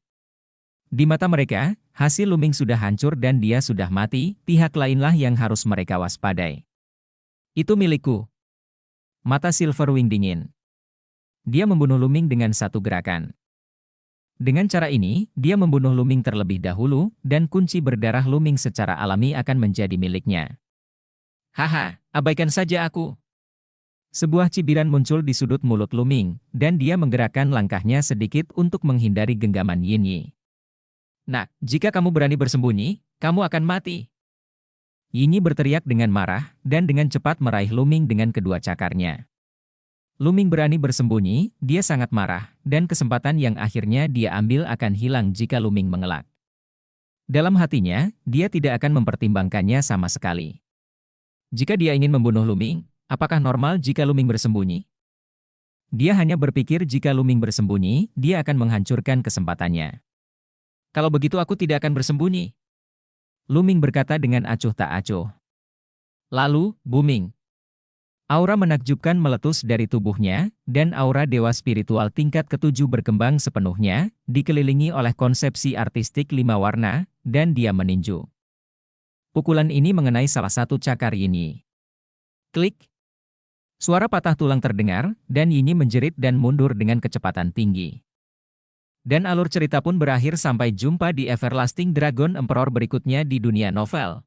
S1: Di mata mereka, hasil Luming sudah hancur dan dia sudah mati, pihak lainlah yang harus mereka waspadai. Itu milikku. Mata Silverwing dingin. Dia membunuh Luming dengan satu gerakan. Dengan cara ini, dia membunuh Luming terlebih dahulu, dan kunci berdarah Luming secara alami akan menjadi miliknya. Haha, abaikan saja aku. Sebuah cibiran muncul di sudut mulut Luming, dan dia menggerakkan langkahnya sedikit untuk menghindari genggaman Yin Yi. Nah, jika kamu berani bersembunyi, kamu akan mati. Yin Yi berteriak dengan marah, dan dengan cepat meraih Luming dengan kedua cakarnya. Luming berani bersembunyi, dia sangat marah, dan kesempatan yang akhirnya dia ambil akan hilang jika Luming mengelak. Dalam hatinya, dia tidak akan mempertimbangkannya sama sekali. Jika dia ingin membunuh Luming, apakah normal jika Luming bersembunyi? Dia hanya berpikir jika Luming bersembunyi, dia akan menghancurkan kesempatannya. Kalau begitu aku tidak akan bersembunyi. Luming berkata dengan acuh tak acuh. Lalu, booming. Aura menakjubkan meletus dari tubuhnya, dan aura dewa spiritual tingkat ke-7 berkembang sepenuhnya, dikelilingi oleh konsepsi artistik 5 warna, dan dia meninju. Pukulan ini mengenai salah satu cakar Yin Yi. Klik. Suara patah tulang terdengar, dan Yin Yi menjerit dan mundur dengan kecepatan tinggi. Dan alur cerita pun berakhir. Sampai jumpa di Everlasting Dragon Emperor berikutnya di dunia novel.